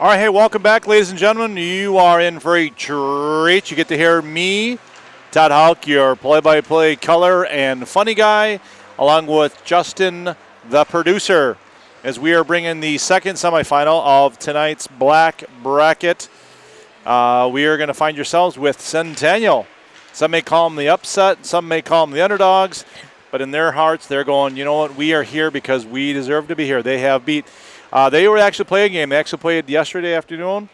All right, hey, welcome back, ladies and gentlemen. You are in for a treat. You get to hear me, Todd Houck, your play-by-play color and funny guy, along with Justin, the producer, as we are bringing the second semifinal of tonight's Black Bracket. We are going to find yourselves with Centennial. Some may call them the upset, some may call them the underdogs, but in their hearts, they're going, you know what, we are here because we deserve to be here. They have beat. They were actually playing a game. They actually played yesterday afternoon,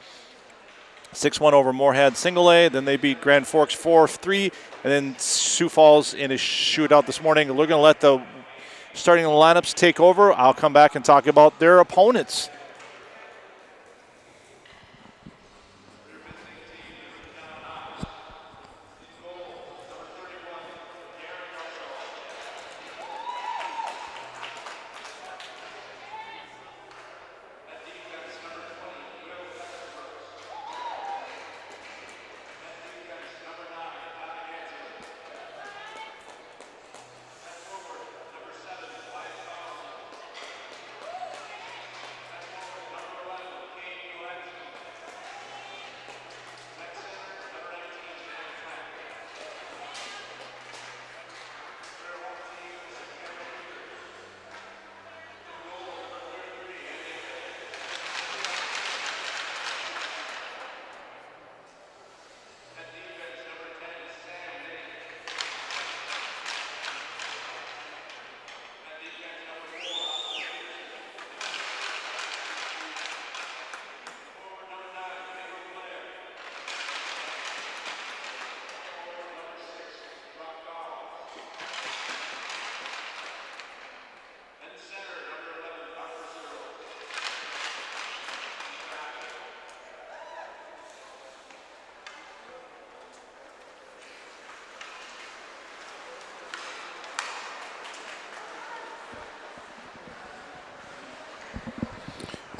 6-1 over Moorhead Single A. Then they beat Grand Forks 4-3, and then Sioux Falls in a shootout this morning. We're going to let the starting lineups take over. I'll come back and talk about their opponents.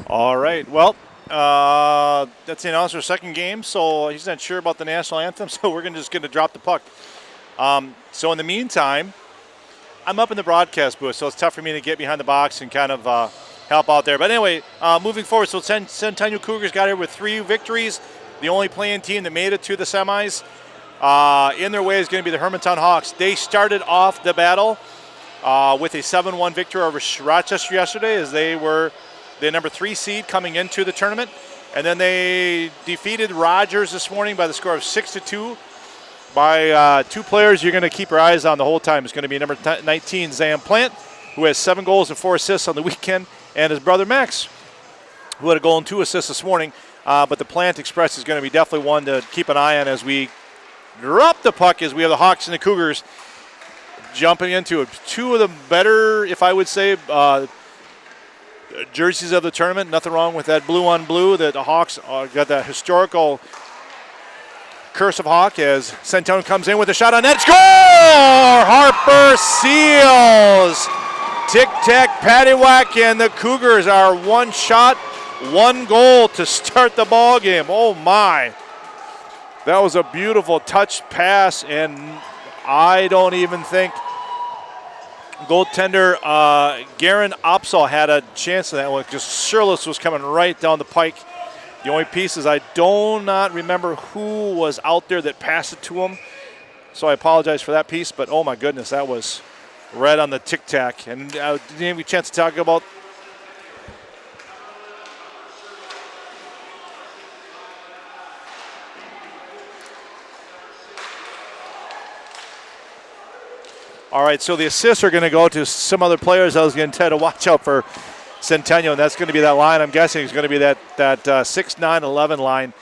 All right, well, that's the announcer's second game, so he's not sure about the national anthem, so we're just going to drop the puck. So in the meantime, I'm up in the broadcast booth, so it's tough for me to get behind the box and kind of help out there. But anyway, moving forward, so Centennial Cougars got here with 3 victories, the only playing team that made it to the semis. In their way is going to be the Hermantown Hawks. They started off the battle with a 7-1 victory over Rochester yesterday, as they were the number 3 seed coming into the tournament. And then they defeated Rogers this morning by the score of 6-2 by 2 players you're going to keep your eyes on the whole time. It's going to be number 19, Zam Plant, who has 7 goals and 4 assists on the weekend, and his brother Max, who had a goal and 2 assists this morning. But the Plant Express is going to be definitely one to keep an eye on as we drop the puck, as we have the Hawks and the Cougars jumping into it. 2 of the better, if I would say, jerseys of the tournament. Nothing wrong with that blue on blue. The Hawks got that historical curse of Hawk as Centennial comes in with a shot on net. Score! Harper Seals. Tic-tac, paddywhack, and the Cougars are 1 shot, 1 goal to start the ball game. Oh my. That was a beautiful touch pass, and I don't even think goaltender Garen Opsal had a chance in that one. Just Shirless was coming right down the pike. The only piece is I do not remember who was out there that passed it to him, so I apologize for that piece. But oh my goodness, that was right on the tic-tac. And didn't have a chance to talk about All right, so the assists are going to go to some other players. I was going to tell to watch out for Centennial, and that's going to be that line. I'm guessing it's going to be that 6-9-11 line.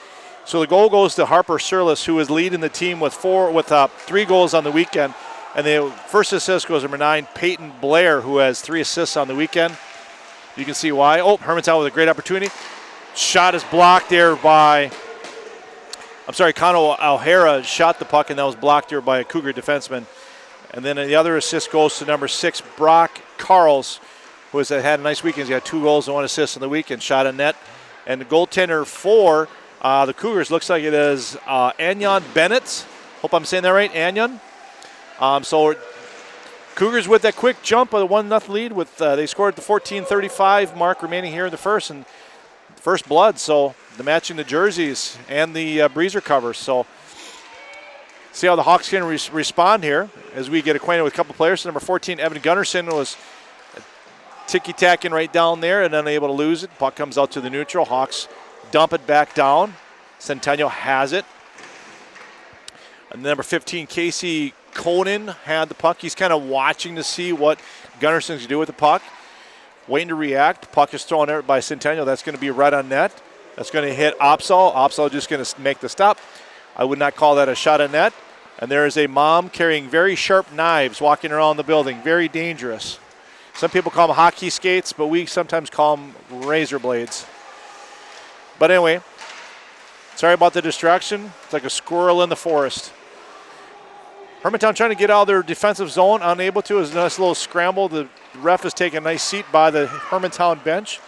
So the goal goes to Harper Surlis, who is leading the team with 3 goals on the weekend. And the first assist goes to number 9, Peyton Blair, who has 3 assists on the weekend. You can see why. Oh, Hermantown with a great opportunity. Shot is blocked there by, Connor O'Hara shot the puck, and that was blocked there by a Cougar defenseman. And then the other assist goes to number 6, Brock Carls, who has had a nice weekend. He's got 2 goals and 1 assist in the weekend, shot on net. And the goaltender for the Cougars looks like it is Anyon Bennett. Hope I'm saying that right, Anyon. So Cougars with that quick jump of the 1-0 lead. With they scored the 14:35 mark remaining here in the first, and first blood, so the matching the jerseys and the breezer covers. So see how the Hawks can respond here as we get acquainted with a couple players. So number 14, Evan Gunnarsson, was ticky-tacking right down there and unable to lose it. Puck comes out to the neutral. Hawks dump it back down. Centennial has it. And number 15, Casey Conan, had the puck. He's kind of watching to see what Gunnarsson's going to do with the puck. Waiting to react. Puck is thrown out by Centennial. That's going to be right on net. That's going to hit Opsal. Opsal just going to make the stop. I would not call that a shot on net. And there is a mom carrying very sharp knives walking around the building. Very dangerous. Some people call them hockey skates, but we sometimes call them razor blades. But anyway, sorry about the distraction. It's like a squirrel in the forest. Hermantown trying to get out of their defensive zone, unable to. It's a nice little scramble. The ref is taking a nice seat by the Hermantown bench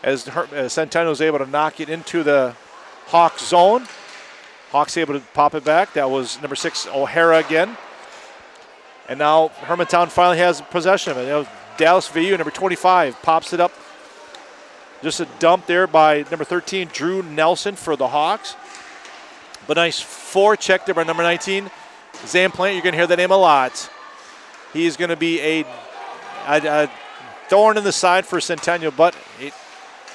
as Centennial is able to knock it into the Hawks zone. Hawks able to pop it back. That was number 6, O'Hara again. And now Hermantown finally has possession of it. Dallas VU, number 25, pops it up. Just a dump there by number 13, Drew Nelson for the Hawks. But nice forecheck there by number 19, Zam Plant. You're going to hear that name a lot. He's going to be a thorn in the side for Centennial, but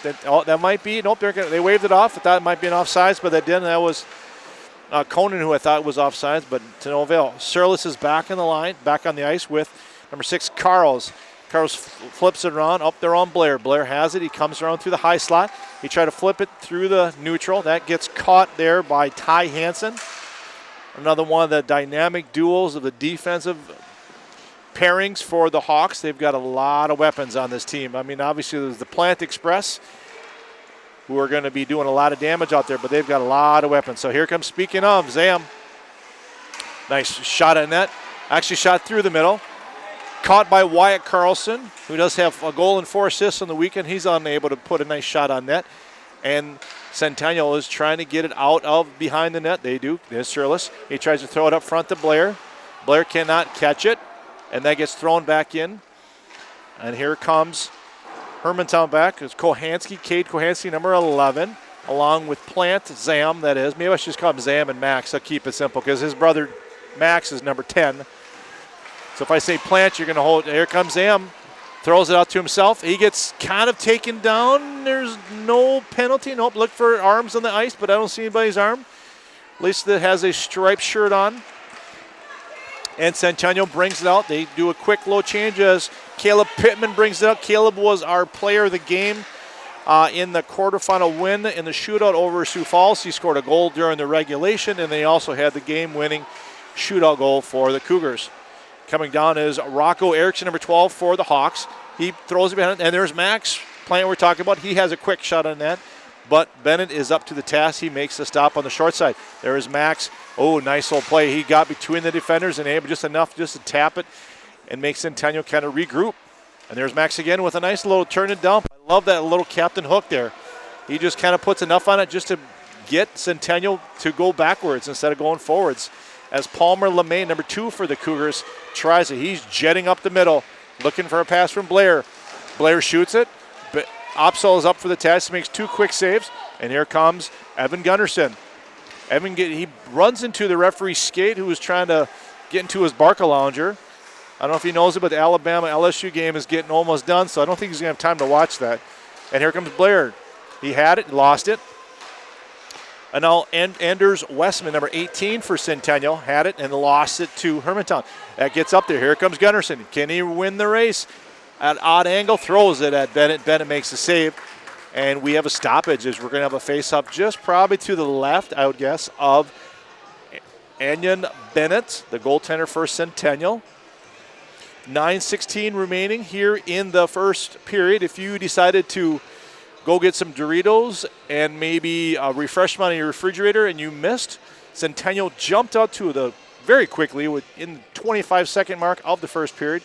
that might be. Nope, they waved it off. I thought it might be an offsides, but that didn't. That was Conan, who I thought was offsides, but to no avail. Surlis is back in the line, back on the ice with number 6, Carls. Carls flips it around, up there on Blair. Blair has it. He comes around through the high slot. He tried to flip it through the neutral. That gets caught there by Ty Hansen. Another one of the dynamic duels of the defensive pairings for the Hawks. They've got a lot of weapons on this team. I mean, obviously there's the Plant Express, who are going to be doing a lot of damage out there, but they've got a lot of weapons. So here comes, speaking of, Zam. Nice shot at net. Actually shot through the middle. Caught by Wyatt Carlson, who does have a goal and 4 assists on the weekend. He's unable to put a nice shot on net. And Centennial is trying to get it out of behind the net. They do. There's Surlis. He tries to throw it up front to Blair. Blair cannot catch it, and that gets thrown back in. And here comes Hermantown back. It's Kohansky, Cade Kohansky, number 11, along with Plant, Zam, that is. Maybe I should just call him Zam and Max. I'll keep it simple because his brother Max is number 10. So if I say Plant, you're going to hold. Here comes Zam. Throws it out to himself. He gets kind of taken down. There's no penalty. Nope, look for arms on the ice, but I don't see anybody's arm. At least that has a striped shirt on. And Centennial brings it out. They do a quick low change as Caleb Pittman brings it up. Caleb was our player of the game in the quarterfinal win in the shootout over Sioux Falls. He scored a goal during the regulation, and they also had the game-winning shootout goal for the Cougars. Coming down is Rocco Erickson, number 12 for the Hawks. He throws it behind, and there's Max Plant we're talking about. He has a quick shot on that, but Bennett is up to the task. He makes the stop on the short side. There is Max. Oh, nice little play. He got between the defenders and able just enough just to tap it and make Centennial kind of regroup. And there's Max again with a nice little turn and dump. I love that little captain hook there. He just kind of puts enough on it just to get Centennial to go backwards instead of going forwards. As Palmer LeMay, number 2 for the Cougars, tries it. He's jetting up the middle, looking for a pass from Blair. Blair shoots it, but Opsal is up for the task. He makes 2 quick saves, and here comes Evan Gunnarsson. He runs into the referee's skate, who was trying to get into his Barca lounger. I don't know if he knows it, but the Alabama-LSU game is getting almost done, so I don't think he's going to have time to watch that. And here comes Blair. He had it, lost it. And now Anders Westman, number 18 for Centennial, had it and lost it to Hermantown. That gets up there. Here comes Gunnarsson. Can he win the race? At odd angle, throws it at Bennett. Bennett makes the save. And we have a stoppage as we're going to have a face-up just probably to the left, I would guess, of Anyon Bennett, the goaltender for Centennial. 9:16 remaining here in the first period. If you decided to go get some Doritos and maybe a refreshment on your refrigerator and you missed, Centennial jumped out to the very quickly in the 25-second mark of the first period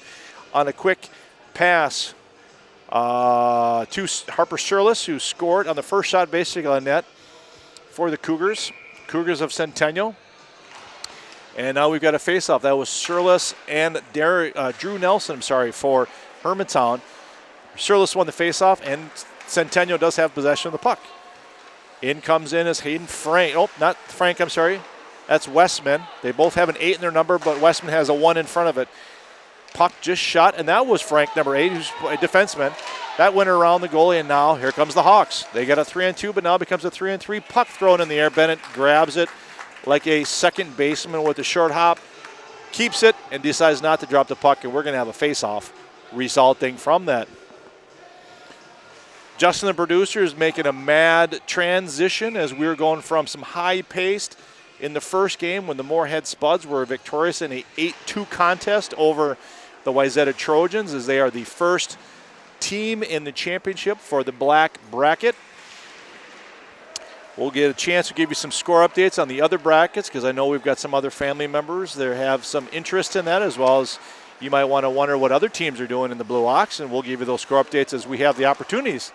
on a quick pass to Harper Surlis, who scored on the first shot basically on net for the Cougars of Centennial. And now we've got a face-off. That was Surlis and Drew Nelson, for Hermantown. Surlis won the face-off, and Centennial does have possession of the puck. In comes in as Hayden Frank. Oh, not Frank, I'm sorry. That's Westman. They both have an 8 in their number, but Westman has a 1 in front of it. Puck just shot, and that was Frank, number 8, who's a defenseman. That went around the goalie, and now here comes the Hawks. They got a 3-on-2, but now it becomes a 3-on-3. Puck thrown in the air. Bennett grabs it like a second baseman with a short hop, keeps it, and decides not to drop the puck, and we're going to have a face-off resulting from that. Justin, the producer, is making a mad transition as we're going from some high-paced in the first game when the Moorhead Spuds were victorious in a 8-2 contest over the Wayzata Trojans, as they are the first team in the championship for the black bracket. We'll get a chance to give you some score updates on the other brackets, because I know we've got some other family members that have some interest in that, as well as you might want to wonder what other teams are doing in the Blue Ox, and we'll give you those score updates as we have the opportunities.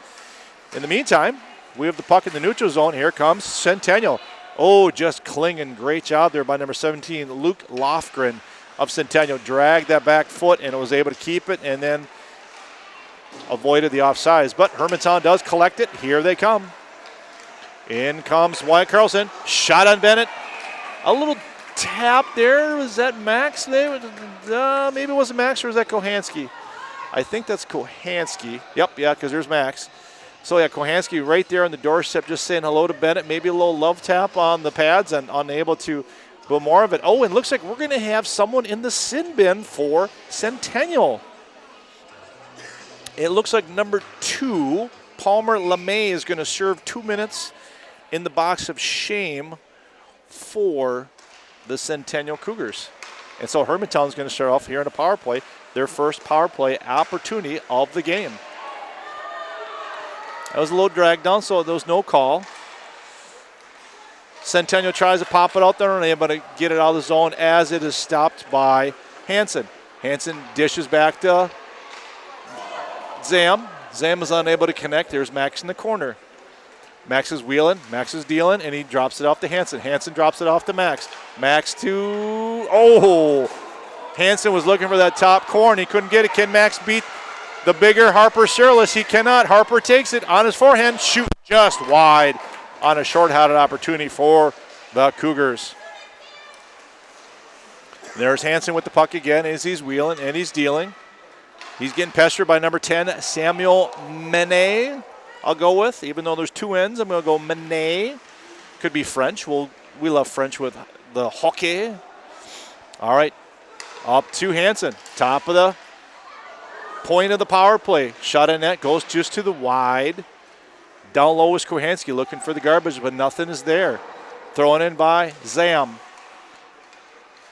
In the meantime, we have the puck in the neutral zone. Here comes Centennial. Oh, just clinging. Great job there by number 17, Luke Lofgren of Centennial. Dragged that back foot and was able to keep it and then avoided the offsides. But Hermantown does collect it. Here they come. In comes Wyatt Carlson. Shot on Bennett. A little tap there. Was that Max? Maybe it wasn't Max, or was that Kohansky? I think that's Kohansky. Yep, yeah, because there's Max. So, yeah, Kohansky right there on the doorstep just saying hello to Bennett. Maybe a little love tap on the pads and unable to put more of it. Oh, and looks like we're going to have someone in the sin bin for Centennial. It looks like number 2, Palmer LeMay, is going to serve 2 minutes in the box of shame for the Centennial Cougars. And so Hermantown's going to start off here in a power play, their first power play opportunity of the game. That was a little drag down, so there was no call. Centennial tries to pop it out there, and able to get it out of the zone as it is stopped by Hansen. Hansen dishes back to Zam. Zam is unable to connect. There's Max in the corner. Max is wheeling, Max is dealing, and he drops it off to Hansen. Hansen drops it off to Max. Max to, Hansen was looking for that top corner. He couldn't get it. Can Max beat the bigger Harper Shirless? He cannot. Harper takes it on his forehand, shoot just wide on a short-handed opportunity for the Cougars. There's Hansen with the puck again as he's wheeling and he's dealing. He's getting pestered by number 10, Samuel Menet, I'll go with. Even though there's 2 N's, I'm going to go Menet. Could be French. We love French with the hockey. All right, up to Hansen. Top of the point of the power play. Shot in net, goes just to the wide. Down low is Kohansky looking for the garbage, but nothing is there. Thrown in by Zam.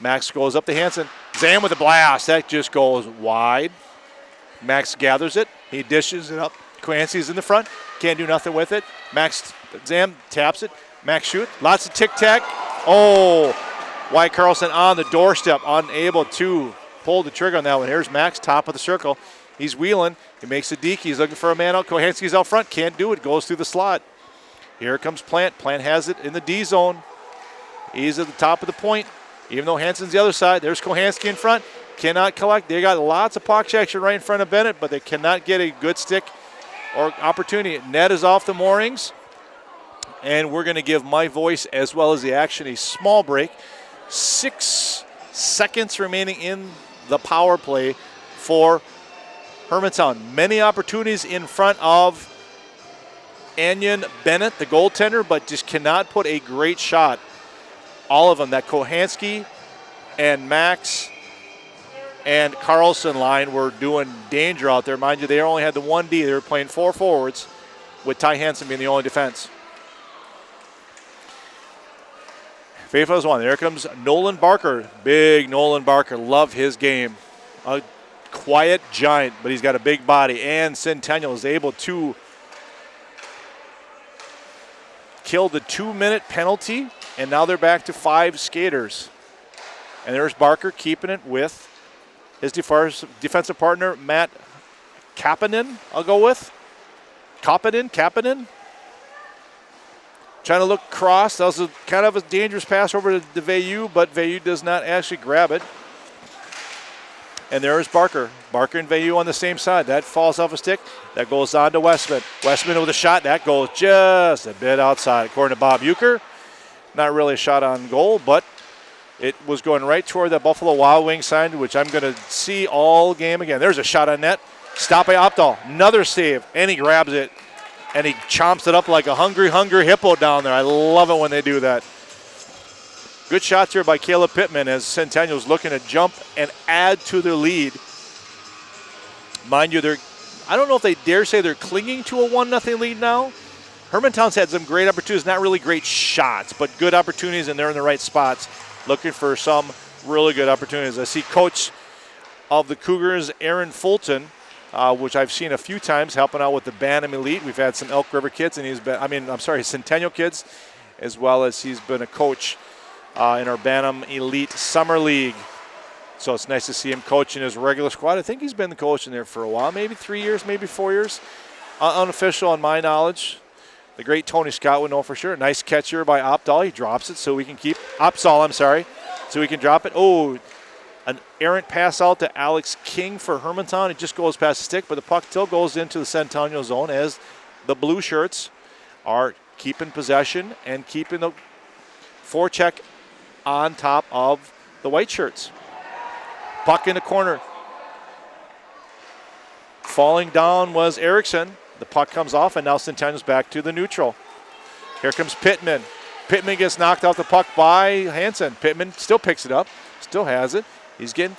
Max goes up to Hansen. Zam with a blast. That just goes wide. Max gathers it. He dishes it up. Kohansky's in the front. Can't do nothing with it. Zam taps it. Max shoots. Lots of tic-tac. Wyatt Carlson on the doorstep, unable to pull the trigger on that one. Here's Max, top of the circle. He's wheeling. He makes a deke. He's looking for a man out. Kohansky's out front. Can't do it. Goes through the slot. Here comes Plant. Plant has it in the D zone. He's at the top of the point. Even though Hansen's the other side, there's Kohansky in front. Cannot collect. They got lots of puck action right in front of Bennett, but they cannot get a good stick or opportunity. Net is off the moorings. And we're going to give my voice as well as the action a small break. 6 seconds remaining in the power play for Hermantown. Many opportunities in front of Anion Bennett, the goaltender, but just cannot put a great shot. All of them, that Kohansky and Max and Carlson line were doing danger out there. Mind you, they only had the 1D. They were playing 4 forwards with Ty Hansen being the only defense. Faithful is one. There comes Nolan Barker. Big Nolan Barker. Love his game. A quiet giant, but he's got a big body. And Centennial is able to kill the 2-minute penalty. And now they're back to 5 skaters. And there's Barker keeping it with his defensive partner, Matt Kapanen, I'll go with. Kapanen. Trying to look cross. That was kind of a dangerous pass over to Veilleux, but Veilleux does not actually grab it. And there's Barker. Barker and Vayu on the same side. That falls off a stick. That goes on to Westman. Westman with a shot. That goes just a bit outside. According to Bob Euchre, not really a shot on goal, but it was going right toward the Buffalo Wild Wings sign, which I'm going to see all game again. There's a shot on net. Stop by Opdahl. Another save. And he grabs it. And he chomps it up like a hungry hippo down there. I love it when they do that. Good shots here by Caleb Pittman as Centennial's looking to jump and add to their lead. Mind you, I don't know if they dare say they're clinging to a 1-0 lead now. Hermantown's had some great opportunities, not really great shots, but good opportunities, and they're in the right spots, looking for some really good opportunities. I see coach of the Cougars, Aaron Fulton, which I've seen a few times helping out with the Bantam Elite. We've had some Elk River kids, and Centennial kids, as well as he's been a coach in our Bantam Elite Summer League. So it's nice to see him coaching his regular squad. I think he's been the coach in there for a while, maybe 3 years, maybe 4 years. Unofficial on my knowledge. The great Tony Scott would know for sure. Nice catch here by Opdahl. He drops it so we can keep Opsahl, so we can drop it. Oh, an errant pass out to Alex King for Hermantown. It just goes past the stick, but the puck still goes into the Centennial zone as the blue shirts are keeping possession and keeping the forecheck on top of the white shirts. Puck in the corner. Falling down was Erickson. The puck comes off, and now Centennial's back to the neutral. Here comes Pittman. Pittman gets knocked off the puck by Hansen. Pittman still picks it up, still has it. He's getting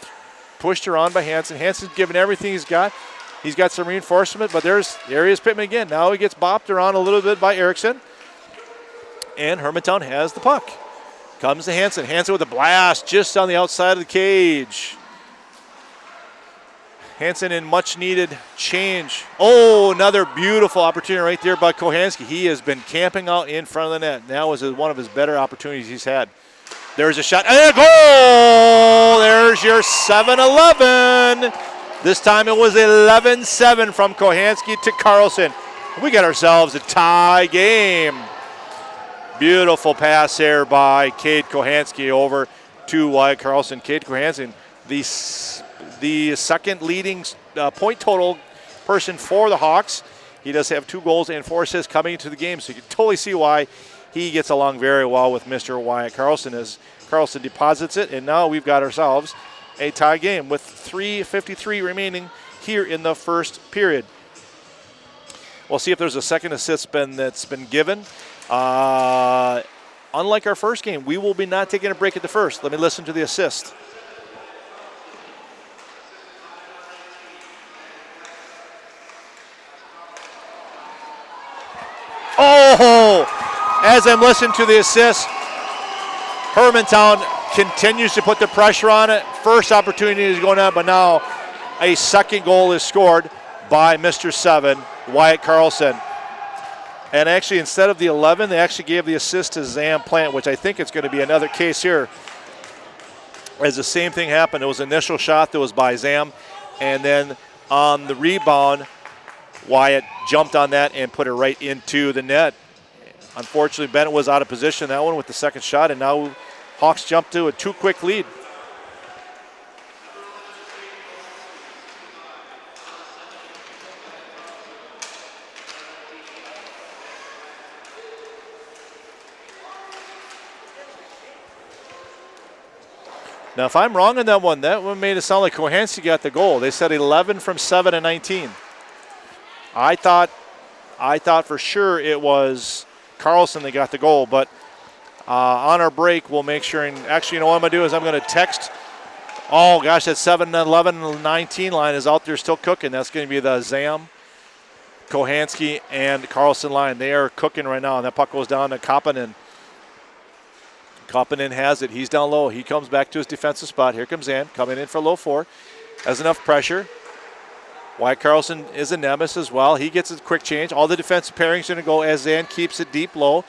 pushed around by Hansen. Hansen's giving everything he's got. He's got some reinforcement, but there he is, Pittman again. Now he gets bopped around a little bit by Erickson. And Hermantown has the puck. Comes to Hansen. Hansen with a blast just on the outside of the cage. Hansen in much-needed change. Oh, another beautiful opportunity right there by Kohanski. He has been camping out in front of the net. That was one of his better opportunities he's had. There's a shot. And a goal! There's your 7-11. This time it was 11-7 from Kohanski to Carlson. We got ourselves a tie game. Beautiful pass there by Cade Kohanski over to Wyatt Carlson. Cade Kohanski, the second leading point total person for the Hawks. He does have 2 goals and 4 assists coming into the game, so you can totally see why he gets along very well with Mr. Wyatt Carlson as Carlson deposits it, and now we've got ourselves a tie game with 3:53 remaining here in the first period. We'll see if there's a second assist that's been given. Unlike our first game, we will be not taking a break at the first. Let me listen to the assist. Oh, as I'm listening to the assist, Hermantown continues to put the pressure on it. First opportunity is going on, but now a second goal is scored by Mr. 7, Wyatt Carlson. And actually, instead of the 11, they actually gave the assist to Zam Plant, which I think it's going to be another case here. As the same thing happened, it was an initial shot that was by Zam, and then on the rebound, Wyatt jumped on that and put it right into the net. Unfortunately, Bennett was out of position that one with the second shot, and now Hawks jumped to a 2-quick lead. Now, if I'm wrong on that one made it sound like Kohanski got the goal. They said 11 from 7 and 19. I thought for sure it was Carlson that got the goal, but on our break, we'll make sure. And actually, you know what I'm going to do is I'm going to text. Oh, gosh, that 7, 11, and 19 line is out there still cooking. That's going to be the Zam, Kohanski, and Carlson line. They are cooking right now, and that puck goes down to Kapanen. Kapanen has it. He's down low. He comes back to his defensive spot. Here comes Zan coming in for low 4. Has enough pressure. Wyatt Carlson is a nemesis as well. He gets a quick change. All the defensive pairings are going to go as Zan keeps it deep low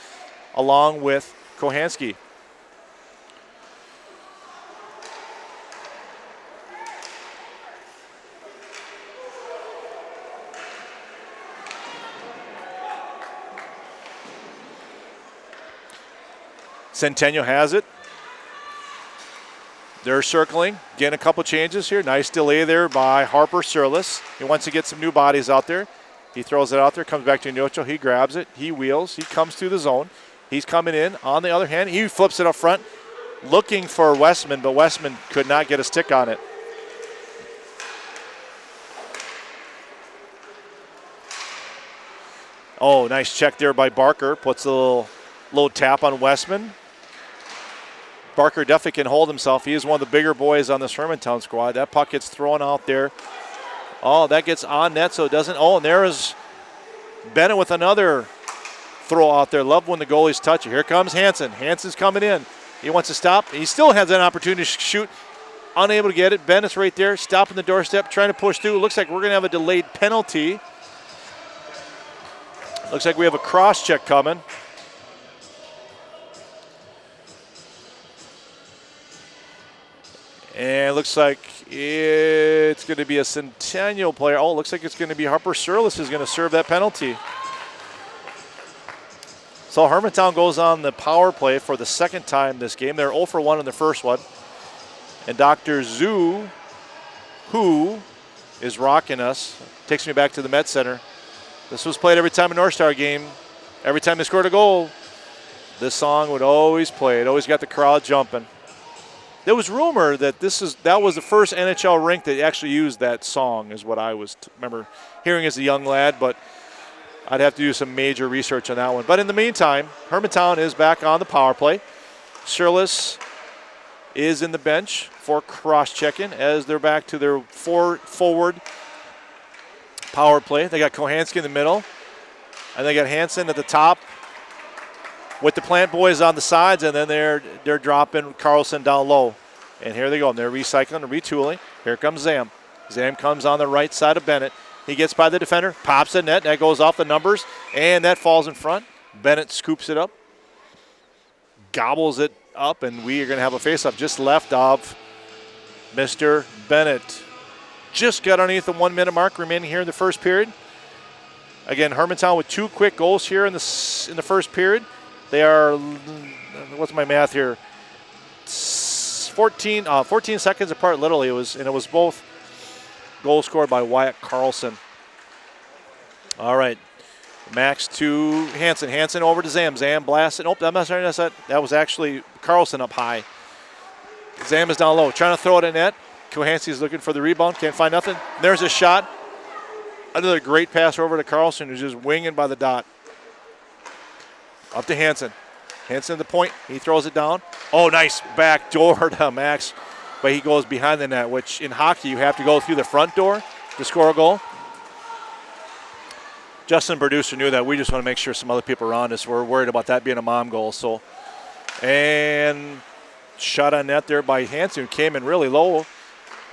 along with Kohanski. Centennial has it. They're circling, getting a couple changes here. Nice delay there by Harper Surlis. He wants to get some new bodies out there. He throws it out there, comes back to neutral. He grabs it. He wheels. He comes through the zone. He's coming in. On the other hand, he flips it up front, looking for Westman, but Westman could not get a stick on it. Oh, nice check there by Barker. Puts a little tap on Westman. Barker definitely can hold himself. He is one of the bigger boys on this Hermantown squad. That puck gets thrown out there. Oh, that gets on net, so it doesn't. Oh, and there is Bennett with another throw out there. Love when the goalies touch it. Here comes Hansen. Hansen's coming in. He wants to stop. He still has an opportunity to shoot. Unable to get it. Bennett's right there, stopping the doorstep, trying to push through. Looks like we're going to have a delayed penalty. Looks like we have a cross check coming. And it looks like it's going to be a Centennial player. Oh, it looks like it's going to be Harper Surlis who's going to serve that penalty. So Hermantown goes on the power play for the second time this game. They're 0 for 1 in the first one. And Dr. Zhu, who is rocking us, takes me back to the Met Center. This was played every time a North Star game. Every time they scored a goal, this song would always play. It always got the crowd jumping. There was rumor that that was the first NHL rink that actually used that song, is what I remember hearing as a young lad, but I'd have to do some major research on that one. But in the meantime, Hermantown is back on the power play. Surlis is in the bench for cross-checking as they're back to their forward power play. They got Kohanski in the middle, and they got Hansen at the top with the Plant boys on the sides, and then they're dropping Carlson down low. And here they go. They're recycling and retooling. Here comes Zam. Zam comes on the right side of Bennett. He gets by the defender, pops the net. That goes off the numbers, and that falls in front. Bennett scoops it up, gobbles it up, and we are going to have a face-off just left of Mr. Bennett. Just got underneath the 1 minute mark remaining here in the first period. Again, Hermantown with 2 quick goals here in the first period. They are, what's my math here? 14 seconds apart, literally. It was both goals scored by Wyatt Carlson. All right, Max to Hansen. Hansen over to Zam. Zam blasts it. Nope, that was actually Carlson up high. Zam is down low, trying to throw it in net. Kohanski's looking for the rebound, can't find nothing. There's a shot. Another great pass over to Carlson, who's just winging by the dot. Up to Hansen. Hansen at the point. He throws it down. Oh, nice back door to Max. But he goes behind the net, which in hockey you have to go through the front door to score a goal. Justin, producer, knew that. We just want to make sure some other people around us were worried about that being a mom goal. So, and shot on net there by Hansen, who came in really low.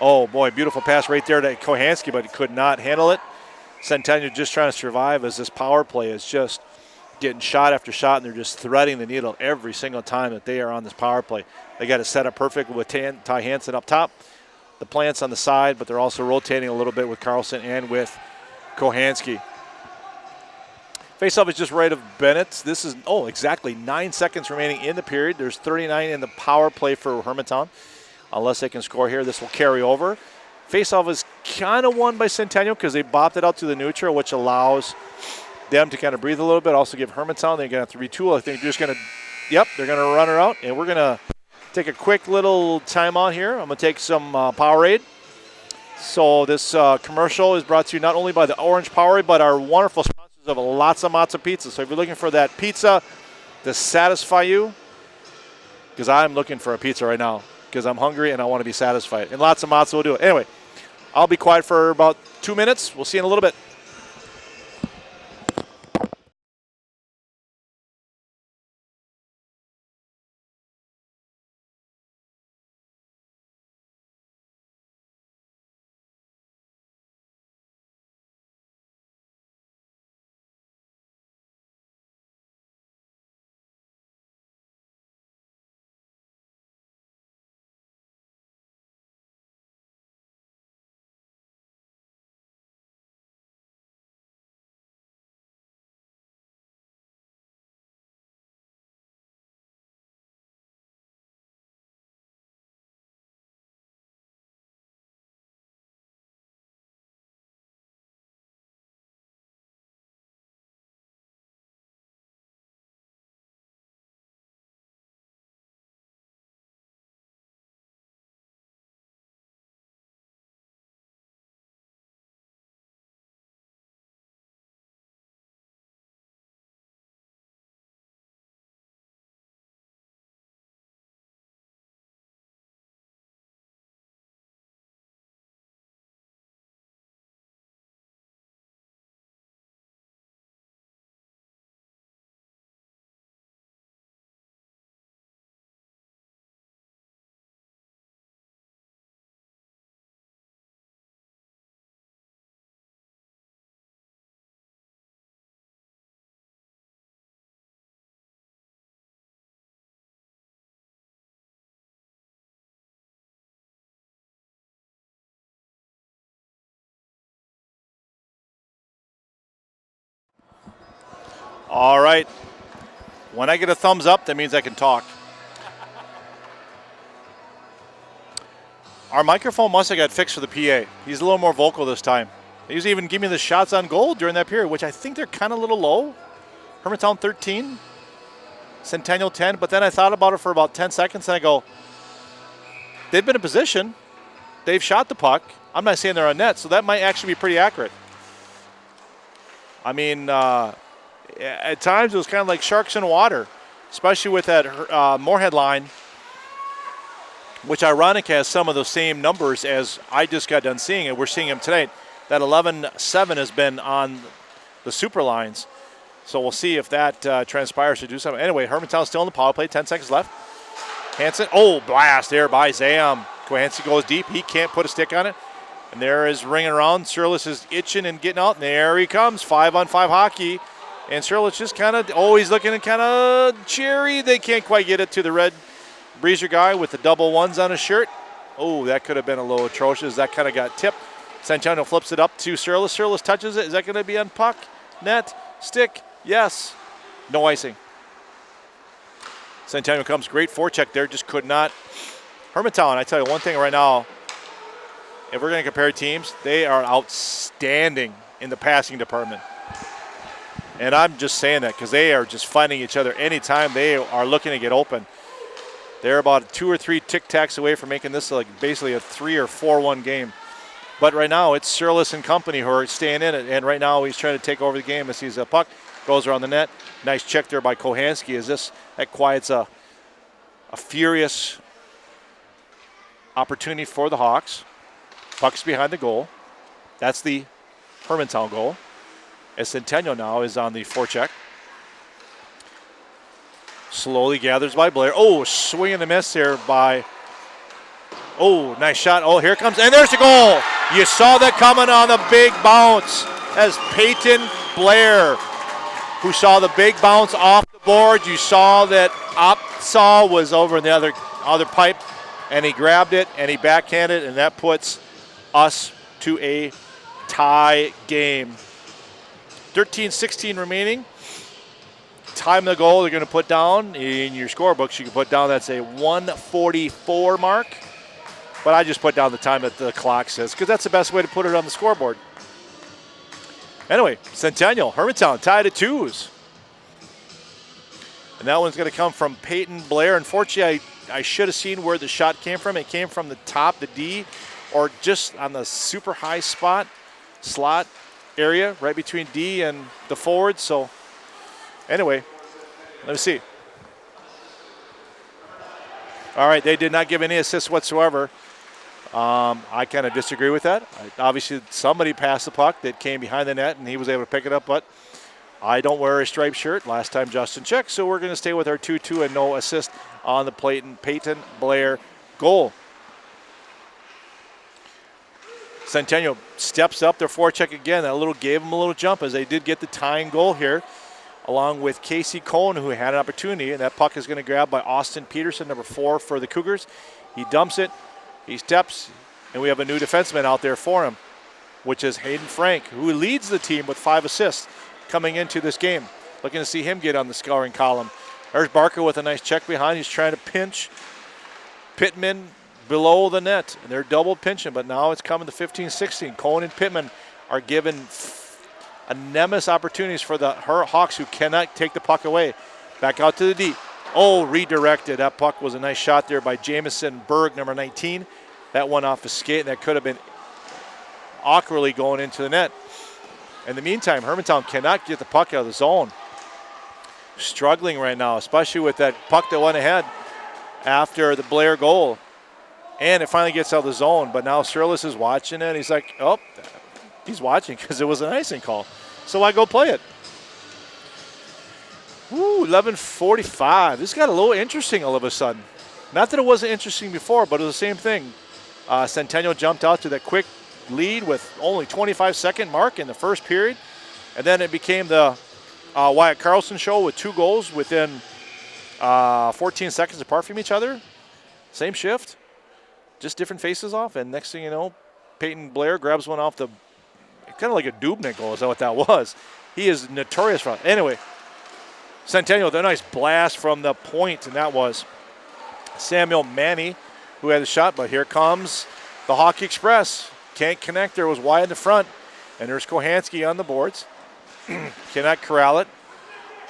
Oh, boy, beautiful pass right there to Kohanski, but he could not handle it. Centennial just trying to survive as this power play is just getting shot after shot, and they're just threading the needle every single time that they are on this power play. They got it set up perfect with Ty Hansen up top, the Plants on the side, but they're also rotating a little bit with Carlson and with Kohanski. Faceoff is just right of Bennett. This is, exactly 9 seconds remaining in the period. There's 39 in the power play for Hermantown. Unless they can score here, this will carry over. Faceoff is kind of won by Centennial because they bopped it out to the neutral, which allows them to kind of breathe a little bit. Also give Hermantown, they're going to have to retool. I think they're just going to, they're going to run her out. And we're going to take a quick little timeout here. I'm going to take some Powerade. So this commercial is brought to you not only by the Orange Powerade, but our wonderful sponsors of Lots of Matzo Pizza. So if you're looking for that pizza to satisfy you, because I'm looking for a pizza right now, because I'm hungry and I want to be satisfied. And Lots of Matzo will do it. Anyway, I'll be quiet for about 2 minutes. We'll see you in a little bit. All right. When I get a thumbs up, that means I can talk. Our microphone must have got fixed for the PA. He's a little more vocal this time. He's even giving me the shots on goal during that period, which I think they're kind of a little low. Hermantown 13, Centennial 10. But then I thought about it for about 10 seconds, and I go, they've been in position. They've shot the puck. I'm not saying they're on net, so that might actually be pretty accurate. I mean, at times it was kind of like sharks in water, especially with that Moorhead line, which ironic has some of the same numbers as I just got done seeing it. We're seeing them tonight. That 11-7 has been on the super lines. So we'll see if that transpires to do something. Anyway, Hermantown still in the power play, 10 seconds left. Hansen, blast there by Zam. Kohanski goes deep. He can't put a stick on it. And there is ringing around. Surlis is itching and getting out. And there he comes, 5-on-5 hockey. And Surlis just kind of always looking kind of cheery. They can't quite get it to the red breezer guy with the double ones on his shirt. Oh, that could have been a little atrocious. That kind of got tipped. Centennial flips it up to Surlis. Surlis touches it. Is that going to be on puck? Net? Stick? Yes. No icing. Centennial comes. Great forecheck there. Just could not. Hermantown, I tell you one thing right now. If we're going to compare teams, they are outstanding in the passing department. And I'm just saying that because they are just finding each other anytime they are looking to get open. They're about 2 or 3 tic-tacs away from making this like basically a 3 or 4-1 game. But right now it's Surlis and company who are staying in it. And right now he's trying to take over the game as he's a puck. Goes around the net. Nice check there by Kohanski as that quiets a furious opportunity for the Hawks. Puck's behind the goal. That's the Hermantown goal. As Centennial now is on the forecheck. Slowly gathers by Blair. Swing and a miss here by... nice shot. Here it comes. And there's the goal. You saw that coming on the big bounce as Peyton Blair, who saw the big bounce off the board. You saw that Opsaw was over in the other pipe, and he grabbed it, and he backhanded, and that puts us to a tie game. 13-16 remaining. Time of the goal they're going to put down in your scorebooks. You can put down that's a 1:44 mark. But I just put down the time that the clock says because that's the best way to put it on the scoreboard. Anyway, Centennial, Hermantown tied at 2s. And that one's going to come from Peyton Blair. Unfortunately, I should have seen where the shot came from. It came from the top, the D, or just on the super high slot area, right between D and the forward. So anyway, let me see. All right, they did not give any assists whatsoever. I kind of disagree with that. Obviously, somebody passed the puck that came behind the net, and he was able to pick it up, but I don't wear a striped shirt. Last time Justin checked, so we're going to stay with our 2-2 and no assist on the Peyton Blair goal. Centennial steps up their forecheck again. That gave them a little jump as they did get the tying goal here, along with Casey Cohn, who had an opportunity, and that puck is going to grab by Austin Peterson, number 4 for the Cougars. He dumps it, he steps, and we have a new defenseman out there for him, which is Hayden Frank, who leads the team with 5 assists coming into this game. Looking to see him get on the scoring column. There's Barker with a nice check behind. He's trying to pinch Pittman below the net, and they're double pinching, but now it's coming to 15-16. Cohn and Pittman are given nemesis opportunities for the Hawks, who cannot take the puck away. Back out to the D. Redirected. That puck was a nice shot there by Jamison Berg, number 19. That one off the skate, and that could have been awkwardly going into the net. In the meantime, Hermantown cannot get the puck out of the zone. Struggling right now, especially with that puck that went ahead after the Blair goal. And it finally gets out of the zone, but now Surlis is watching it. He's like, he's watching because it was an icing call. So I go play it. 11:45. This got a little interesting all of a sudden. Not that it wasn't interesting before, but it was the same thing. Centennial jumped out to that quick lead with only 25-second mark in the first period. And then it became the Wyatt Carlson show with 2 goals within 14 seconds apart from each other. Same shift, just different faces off. And next thing you know, Peyton Blair grabs one off the, kind of like a Dubnik goal. Is that what that was? He is notorious for it. Anyway, Centennial, a nice blast from the point, and that was Samuel Manny who had the shot, but here comes the Hockey Express. Can't connect there, was wide in the front, and there's Kohanski on the boards. Cannot corral it,